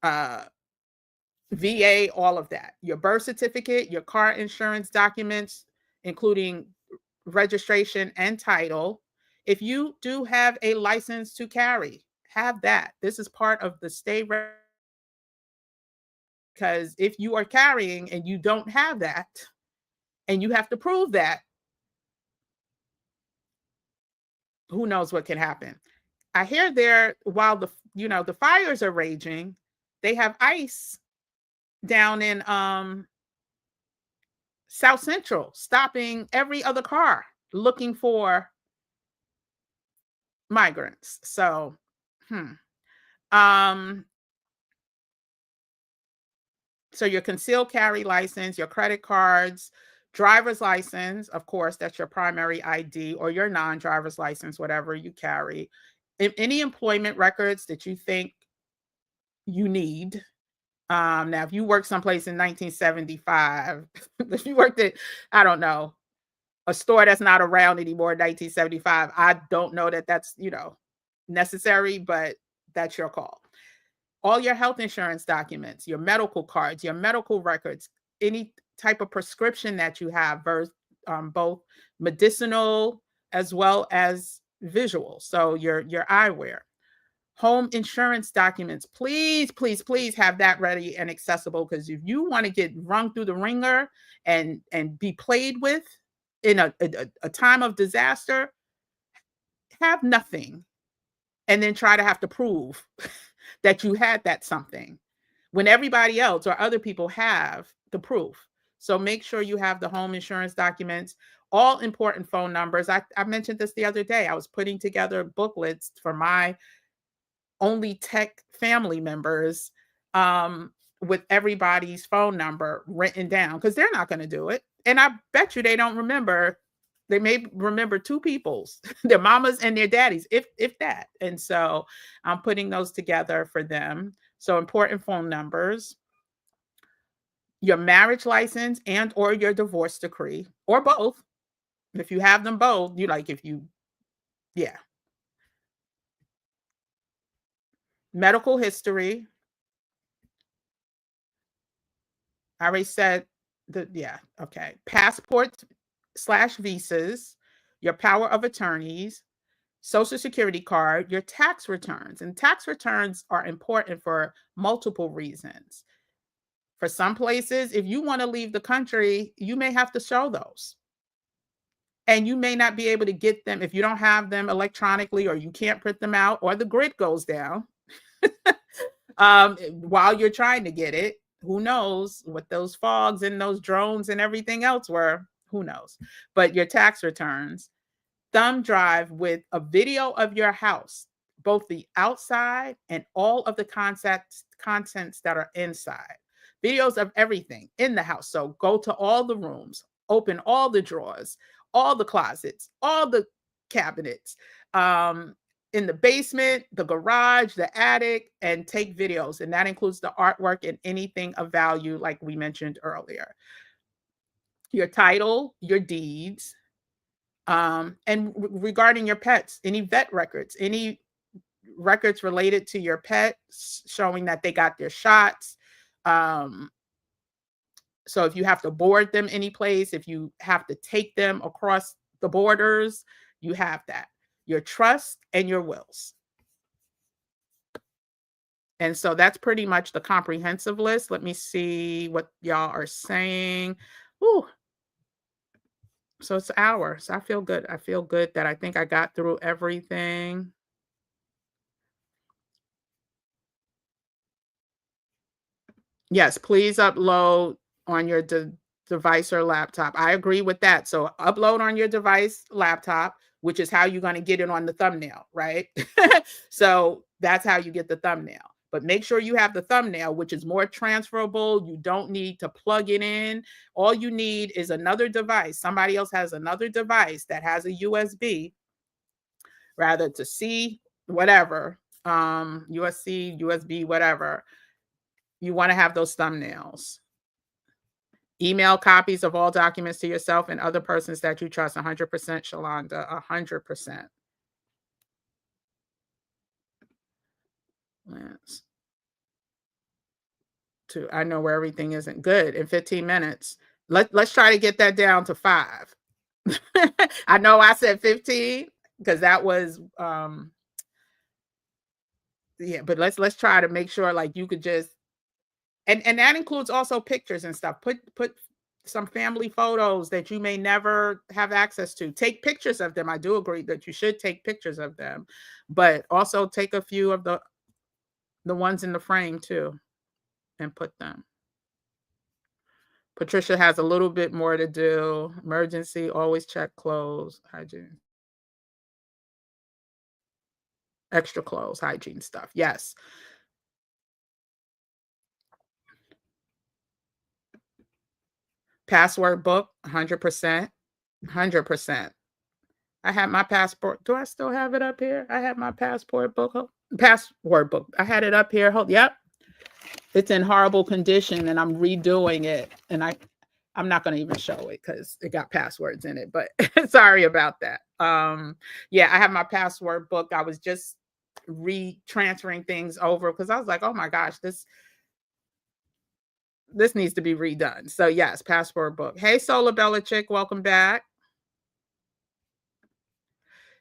VA, all of that. Your birth certificate, your car insurance documents, including registration and title. If you do have a license to carry, have that. This is part of the state, because if you are carrying and you don't have that, and you have to prove that, who knows what can happen. I hear there, while the fires are raging, they have ICE down in South Central, stopping every other car looking for migrants. So, um, so your concealed carry license, your credit cards, driver's license, of course, that's your primary ID, or your non-driver's license, whatever you carry. Any employment records that you think you need. Now, if you worked someplace in 1975, if you worked at, I don't know, a store that's not around anymore in 1975, I don't know that that's, necessary, but that's your call. All your health insurance documents, your medical cards, your medical records, any type of prescription that you have, both medicinal as well as visual. So your eyewear. Home insurance documents, please, please, please have that ready and accessible, because if you want to get rung through the ringer and be played with in a time of disaster, have nothing and then try to have to prove that you had that something when everybody else or other people have the proof. So make sure you have the home insurance documents, all important phone numbers. I mentioned this the other day. I was putting together booklets for my only tech family members, with everybody's phone number written down, because they're not going to do it. And I bet you they don't remember They may remember two people's, their mamas and their daddies, if that. And so I'm putting those together for them. So important phone numbers, your marriage license and or your divorce decree, or both. If you have them both, you like if you yeah. Medical history. I already said yeah, okay. Passports slash visas, your power of attorneys, social security card, your tax returns. And tax returns are important for multiple reasons. For some places, if you want to leave the country, you may have to show those. And you may not be able to get them if you don't have them electronically, or you can't print them out, or the grid goes down while you're trying to get it. Who knows what those fogs and those drones and everything else were? Who knows? But your tax returns, thumb drive with a video of your house, both the outside and all of the contents that are inside. Videos of everything in the house. So go to all the rooms, open all the drawers, all the closets, all the cabinets, in the basement, the garage, the attic, and take videos. And that includes the artwork and anything of value, like we mentioned earlier. Your title, your deeds, and regarding your pets, any vet records, any records related to your pets showing that they got their shots. So if you have to board them any place, if you have to take them across the borders, you have that. Your trust and your wills. And so that's pretty much the comprehensive list. Let me see what y'all are saying. Ooh. So it's hours. I feel good. I feel good that I think I got through everything. Yes, please upload on your device or laptop. I agree with that. So upload on your device, laptop, which is how you're going to get it on the thumbnail, right? So that's how you get the thumbnail. But make sure you have the thumbnail, which is more transferable. You don't need to plug it in. All you need is another device. Somebody else has another device that has a USB, rather to see whatever, USC, USB, whatever. You want to have those thumbnails. Email copies of all documents to yourself and other persons that you trust. 100% Shalonda, 100%. Lance. I know where everything isn't good in 15 minutes. Let's try to get that down to 5. I know I said 15 because that was yeah, but let's try to make sure like you could just and that includes also pictures and stuff. Put some family photos that you may never have access to. Take pictures of them. I do agree that you should take pictures of them, but also take a few of the ones in the frame too and put them. Patricia has a little bit more to do. Emergency, always check clothes, hygiene. Extra clothes, hygiene stuff. Yes. Password book, 100%. 100%. I have my passport. Do I still have it up here? I have my passport book. Password book. I had it up here. Yep. It's in horrible condition and I'm redoing it. And I'm not going to even show it because it got passwords in it, but sorry about that. Yeah, I have my password book. I was just transferring things over because I was like, oh my gosh, this needs to be redone. So yes, password book. Hey, Solar Belichick, welcome back.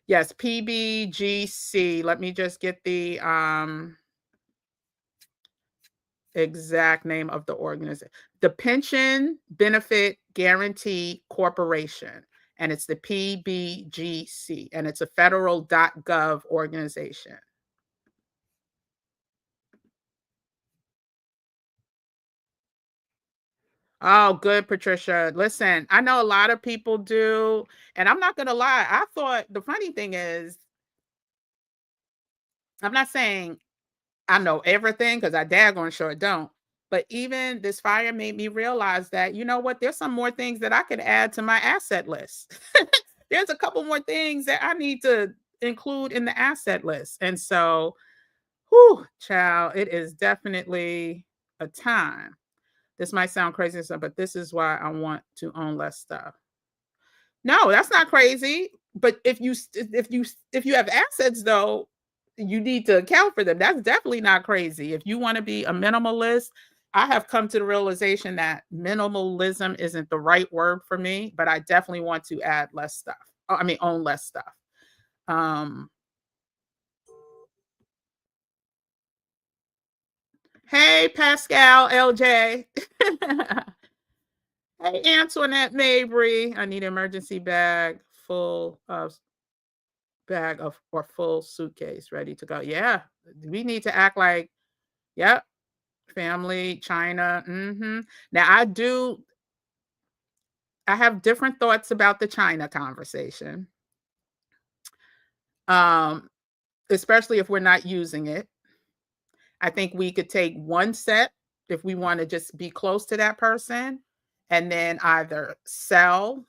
Yes, PBGC. Let me just get the exact name of the organization. The Pension Benefit Guarantee Corporation, and it's the PBGC, and it's a federal.gov organization. Oh, good, Patricia. Listen, I know a lot of people do, and I'm not going to lie. I thought the funny thing is, I'm not saying I know everything because I daggone sure don't. But even this fire made me realize that, you know what, there's some more things that I could add to my asset list. there's a couple more things that I need to include in the asset list. And so, whew, child, it is definitely a time. This might sound crazy and stuff, but this is why I want to own less stuff. No, that's not crazy. But if you have assets though, you need to account for them. That's definitely not crazy. If you want to be a minimalist, I have come to the realization that minimalism isn't the right word for me, but I definitely want to add less stuff. I mean, own less stuff. Um, hey, Pascal, LJ. Hey, Antoinette Mabry. I need an emergency full of bag of or full suitcase ready to go. Yeah, we need to act like, yep, family, China. Now I have different thoughts about the China conversation. Um, Especially if we're not using it. I think we could take one set if we want to just be close to that person and then either sell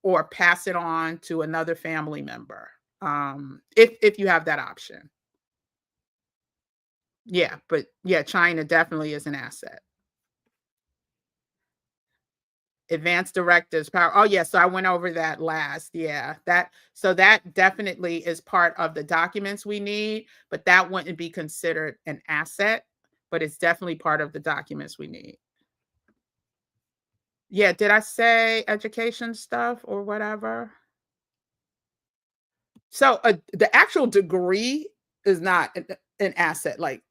or pass it on to another family member. If you have that option. Yeah, but yeah, China definitely is an asset. Advanced directives, power. Oh, yeah. So I went over that last. Yeah, that definitely is part of the documents we need, but that wouldn't be considered an asset, but it's definitely part of the documents we need. Yeah, did I say education stuff or whatever? So the actual degree is not an asset. Like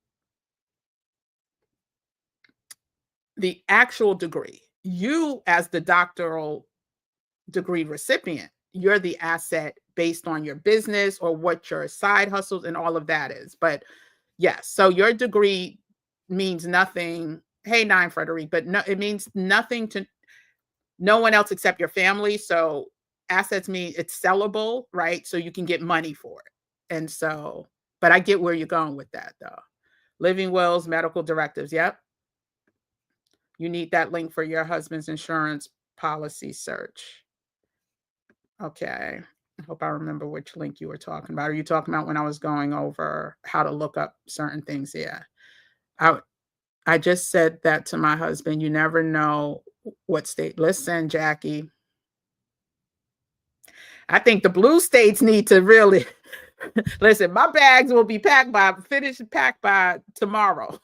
the actual degree, you as the doctoral degree recipient, you're the asset based on your business or what your side hustles and all of that is. But yes, so your degree means nothing. Hey, Nine Frederick, but no, it means nothing to no one else except your family. So assets mean it's sellable, right? So you can get money for it. And so, but I get where you're going with that though. Living wills, medical directives. Yep. You need that link for your husband's insurance policy search. Okay. I hope I remember which link you were talking about. Are you talking about when I was going over how to look up certain things? Yeah. I I just said that to my husband. You never know what state. Listen, Jackie, I think the blue states need to really listen. My bags will be packed by tomorrow.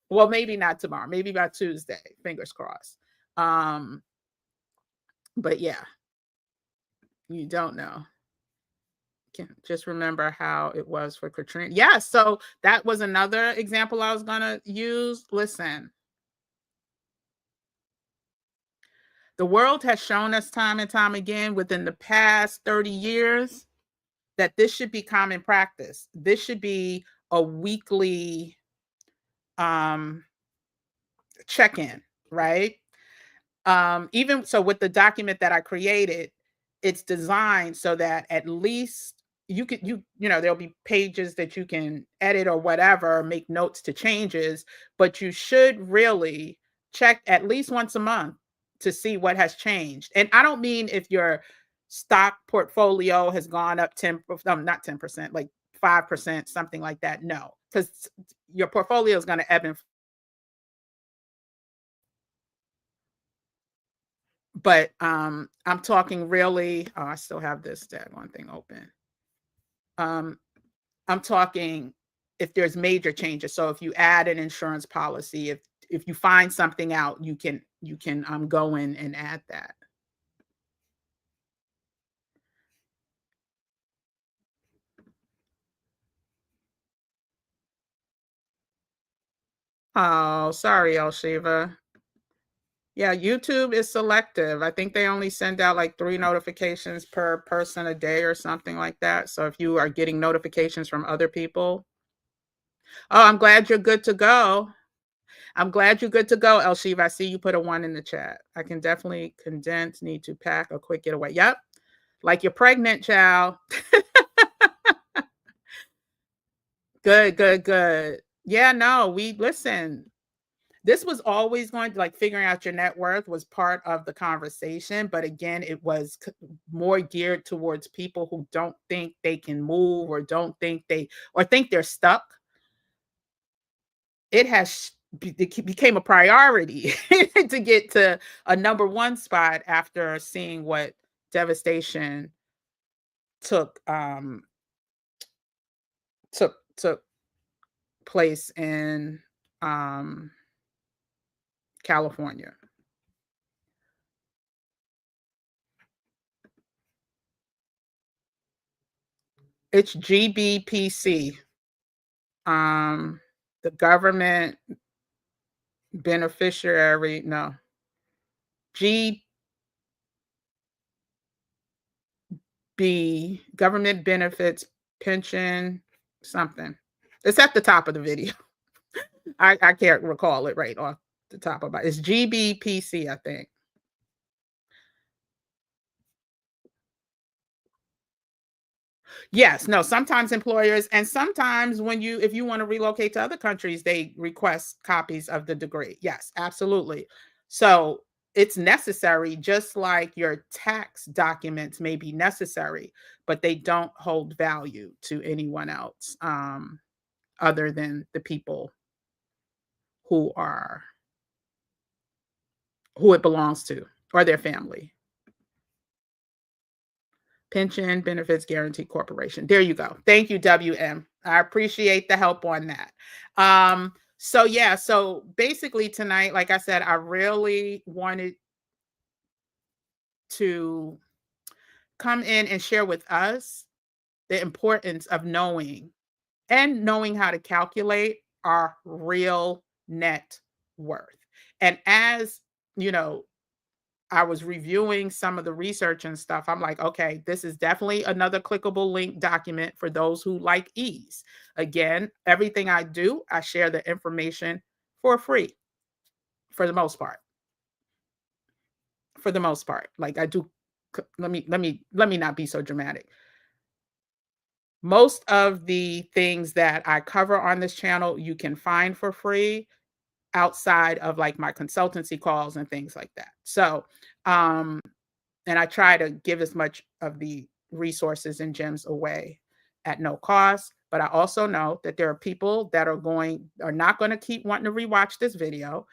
Well, maybe not tomorrow, maybe by Tuesday. Fingers crossed. Um, but yeah, you don't know. Can just remember how it was for Katrina. Yeah, so that was another example I was gonna use. Listen, the world has shown us time and time again within the past 30 years that this should be common practice. This should be a weekly um, check-in, right? Even so with the document that I created, it's designed so that at least there'll be pages that you can edit or whatever, make notes to changes, but you should really check at least once a month to see what has changed. And I don't mean if your stock portfolio has gone up 10, not 10%, like 5%, something like that. No, because your portfolio is going to ebb and but I'm talking really, oh, I still have this one thing open. Um, I'm talking if there's major changes. So if you add an insurance policy, if you find something out, you can go in and add that. Oh, sorry, El Shiva. Yeah, YouTube is selective. I think they only send out like 3 notifications per person a day or something like that. So if you are getting notifications from other people, oh, I'm glad you're good to go. I'm glad you're good to go, El Shiva. I see you put a 1 in the chat. I can definitely condense, need to pack a quick getaway. Yep. Like you're pregnant, child. Good, good, good. Yeah, no, we listen. This was always going to, like, figuring out your net worth was part of the conversation, but again, it was more geared towards people who don't think they can move or don't think they or think they're stuck. It has became a priority to get to a number one spot after seeing what devastation took took place in um California. It's GBPC. Um, the government beneficiary, no, GB, government benefits pension something. It's at the top of the video. I can't recall it right off the top of my. It's GBPC, I think. Yes, no, sometimes employers and sometimes when you if you want to relocate to other countries, they request copies of the degree. Yes, absolutely. So, it's necessary just like your tax documents may be necessary, but they don't hold value to anyone else, other than the people who are who it belongs to or their family. Pension Benefits Guaranty Corporation. There you go. Thank you, WM. I appreciate the help on that. So yeah, so basically tonight, like I said, I really wanted to come in and share with us the importance of knowing how to calculate our real net worth. And as you know, I was reviewing some of the research and stuff. I'm like, okay, this is definitely another clickable link document for those who like ease. Again, everything I do, I share the information for free for the most part. For the most part. Like I do let me not be so dramatic. Most of the things that I cover on this channel you can find for free outside of like my consultancy calls and things like that. So, and I try to give as much of the resources and gems away at no cost. But I also know that there are people that are not going to keep wanting to rewatch this video,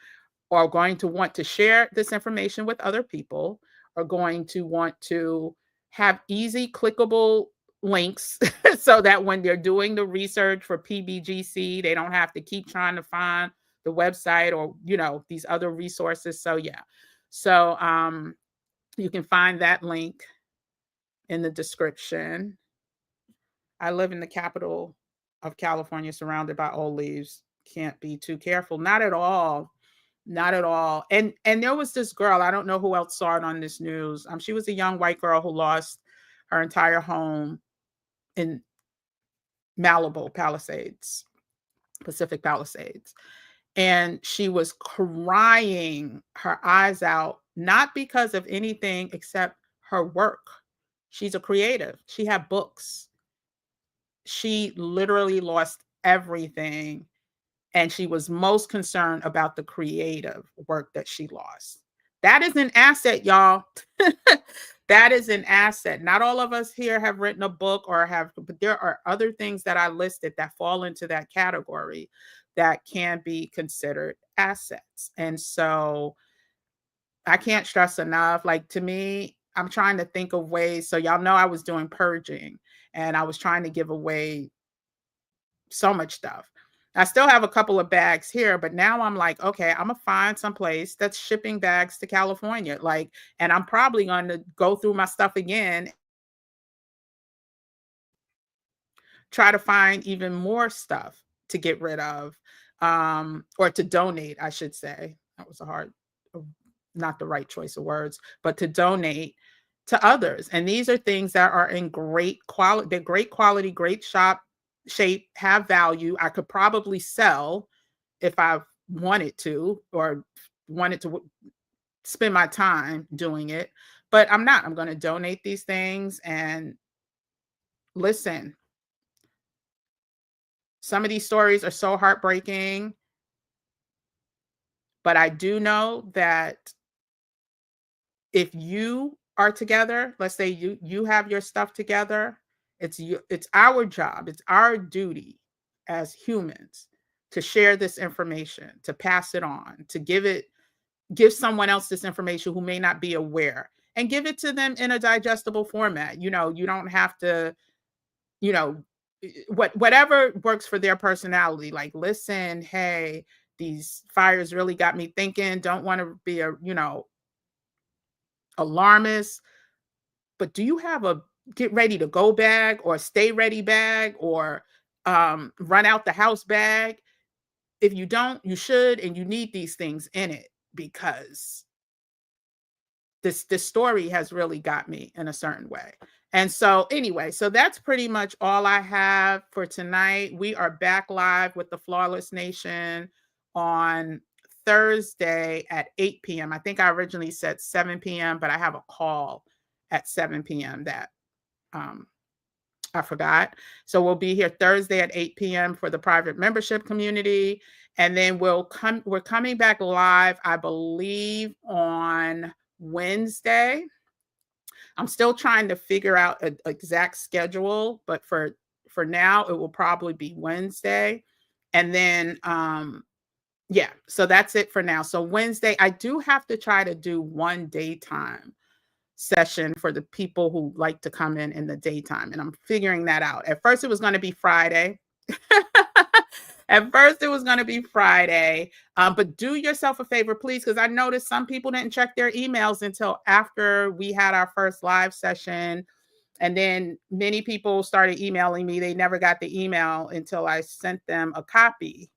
or going to want to share this information with other people, are going to want to have easy clickable links so that when they're doing the research for PBGC, they don't have to keep trying to find the website or these other resources. So yeah. So you can find that link in the description. I live in the capital of California, surrounded by old leaves. Can't be too careful. Not at all. Not at all. And there was this girl, I don't know who else saw it on this news. She was a young white girl who lost her entire home in Malibu Palisades, Pacific Palisades. And she was crying her eyes out, not because of anything except her work. She's a creative. She had books. She literally lost everything. And she was most concerned about the creative work that she lost. That is an asset, y'all. That is an asset. Not all of us here have written a book but there are other things that I listed that fall into that category that can be considered assets. And so I can't stress enough. Like to me, I'm trying to think of ways. So y'all know I was doing purging and I was trying to give away so much stuff. I still have a couple of bags here, but now I'm like, okay, I'm gonna find some place that's shipping bags to California. Like, and I'm probably gonna go through my stuff again, try to find even more stuff to get rid of, or to donate, I should say. That was not the right choice of words, but to donate to others. And these are things that are in great quality, they're great quality, great shape, have value. I could probably sell if I wanted to, or wanted to spend my time doing it, but I'm not. I'm going to donate these things. And listen, some of these stories are so heartbreaking. But I do know that if you are together, let's say you have your stuff together, it's our job, it's our duty as humans to share this information, to pass it on, to give someone else this information who may not be aware, and give it to them in a digestible format. You don't have to, you know, whatever works for their personality. Like, listen, hey, these fires really got me thinking. Don't want to be a, alarmist, but do you have a get ready to go bag or stay ready bag or run out the house bag? If you don't, you should, and you need these things in it because this story has really got me in a certain way. And so anyway, so that's pretty much all I have for tonight. We are back live with the Flawless Nation on Thursday at 8 p.m. I think I originally said 7 p.m., but I have a call at 7 p.m. that um, I forgot. So we'll be here Thursday at 8 p.m. for the private membership community. And then we're coming back live, I believe, on Wednesday. I'm still trying to figure out an exact schedule, but for now, it will probably be Wednesday. And then yeah, so that's it for now. So Wednesday, I do have to try to do one daytime session for the people who like to come in the daytime, and I'm figuring that out. At first, it was going to be Friday. At first, it was going to be Friday, but do yourself a favor, please, because I noticed some people didn't check their emails until after we had our first live session. And then many people started emailing me. They never got the email until I sent them a copy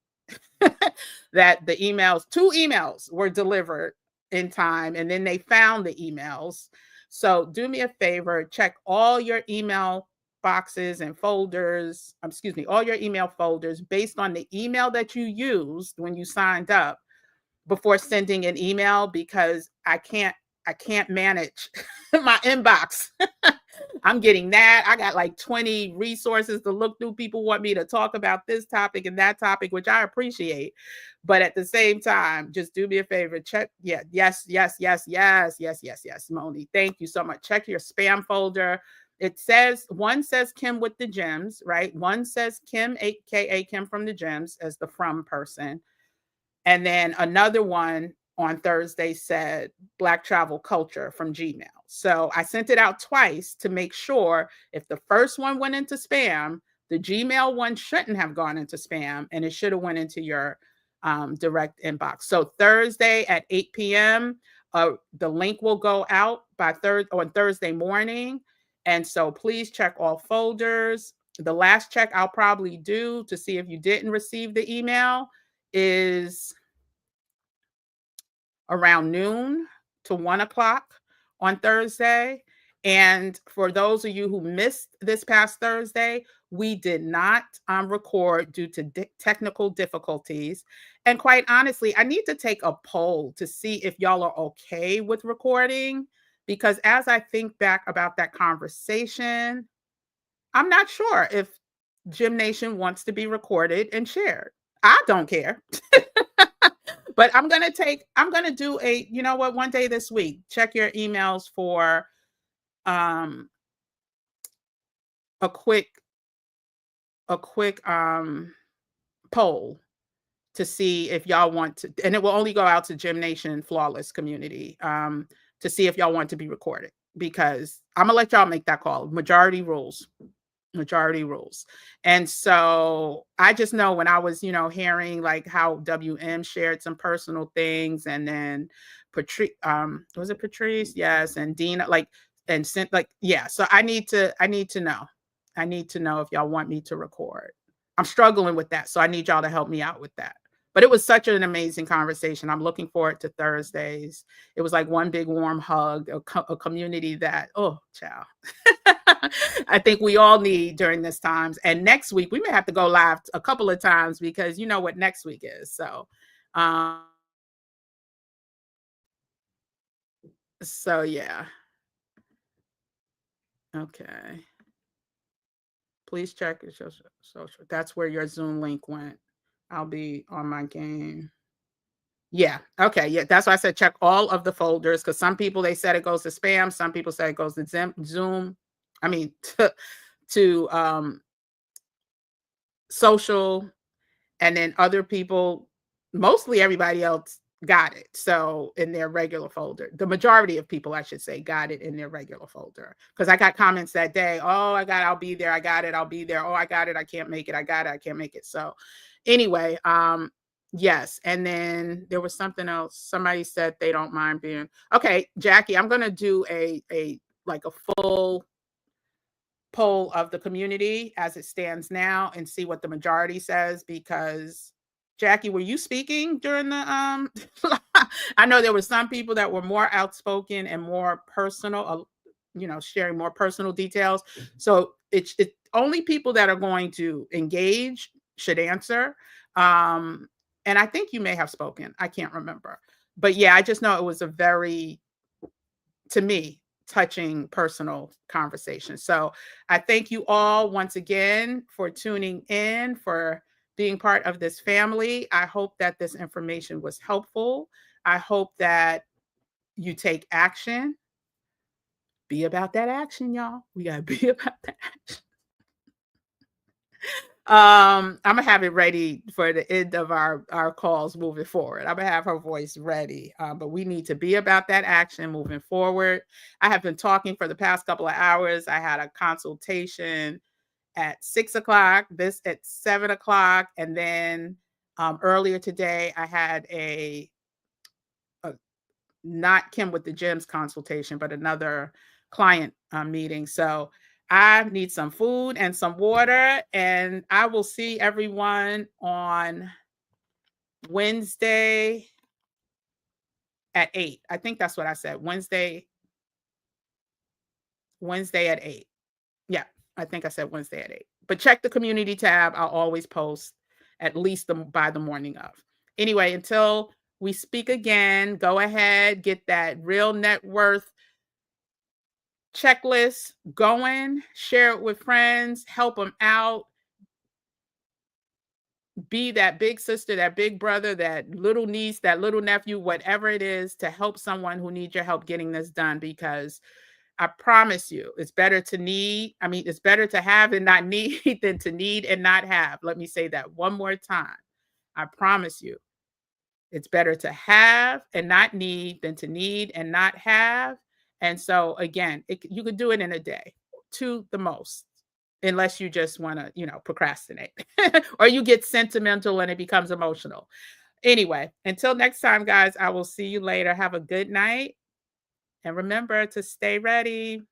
that the emails, 2 emails were delivered in time, and then they found the emails. So do me a favor, check all your email boxes and folders, excuse me, all your email folders based on the email that you used when you signed up before sending an email, because I can't manage my inbox. I'm getting that. I got like 20 resources to look through. People want me to talk about this topic and that topic, which I appreciate. But at the same time, just do me a favor. Check. Yeah. Yes. Yes. Yes. Yes. Yes. Yes. Yes. Moni, thank you so much. Check your spam folder. It says, one says Kim with the gems, right? One says Kim, AKA Kim from the gems, as the from person. And then another one on Thursday said Black Travel Culture from Gmail. So I sent it out twice to make sure if the first one went into spam, the Gmail one shouldn't have gone into spam, and it should have went into your direct inbox. So Thursday at 8 p.m., the link will go out on Thursday morning. And so please check all folders. The last check I'll probably do to see if you didn't receive the email is around noon to 1 o'clock on Thursday. And for those of you who missed this past Thursday, we did not record due to technical difficulties. And quite honestly, I need to take a poll to see if y'all are okay with recording, because as I think back about that conversation, I'm not sure if Gym Nation wants to be recorded and shared. I don't care. But I'm gonna do you know what, one day this week, check your emails for um a quick poll to see if y'all want to, and it will only go out to Gym Nation Flawless community, to see if y'all want to be recorded, because I'm gonna let y'all make that call. Majority rules. And so I just know when I was, hearing like how WM shared some personal things, and then Patrice, was it Patrice? Yes. And Dina, like, and sent, like, yeah. So I need to know. I need to know if y'all want me to record. I'm struggling with that. So I need y'all to help me out with that. But it was such an amazing conversation. I'm looking forward to Thursdays. It was like one big warm hug, a community that, oh, child. I think we all need during this times. And next week, we may have to go live a couple of times, because you know what next week is. So yeah. Okay. Please check your social. That's where your Zoom link went. I'll be on my game. Yeah. Okay. Yeah. That's why I said check all of the folders because some people they said it goes to spam. Some people say it goes to Zoom. I mean, to social, and then other people, mostly everybody else got it. So in their regular folder, the majority of people, I should say, got it in their regular folder. Because I got comments that day. Oh, I got it. I'll be there. I got it. I'll be there. Oh, I got it. I can't make it. I got it. I can't make it. So anyway, yes. And then there was something else. Somebody said they don't mind being okay. Jackie, I'm gonna do a like a full poll of the community as it stands now and see what the majority says because Jackie, were you speaking during the I know there were some people that were more outspoken and more personal, sharing more personal details. So it's only people that are going to engage should answer. Um and I think you may have spoken. I can't remember. But yeah, I just know it was a very, to me, touching personal conversation. So I thank you all once again for tuning in, for being part of this family. I hope that this information was helpful. I hope that you take action. Be about that action, y'all. We got to be about that action. I'm gonna have it ready for the end of our calls moving forward. I'm gonna have her voice ready, but we need to be about that action moving forward. I have been talking for the past couple of hours. I had a consultation at 6 o'clock, this at 7 o'clock, and then earlier today I had a not Kim with the Gems consultation, but another client meeting. So I need some food and some water, and I will see everyone on Wednesday at 8. I think that's what I said. Wednesday at 8. Yeah, I think I said Wednesday at 8. But check the community tab. I'll always post at least by the morning of. Anyway, until we speak again, go ahead, get that real net worth checklist going, share it with friends, help them out, be that big sister, that big brother, that little niece, that little nephew, whatever it is to help someone who needs your help getting this done because I promise you, it's better to have and not need than to need and not have. Let me say that one more time. I promise you, it's better to have and not need than to need and not have. And so again, you could do it in a day, two the most, unless you just want to, procrastinate or you get sentimental and it becomes emotional. Anyway, until next time, guys, I will see you later. Have a good night. And remember to stay ready.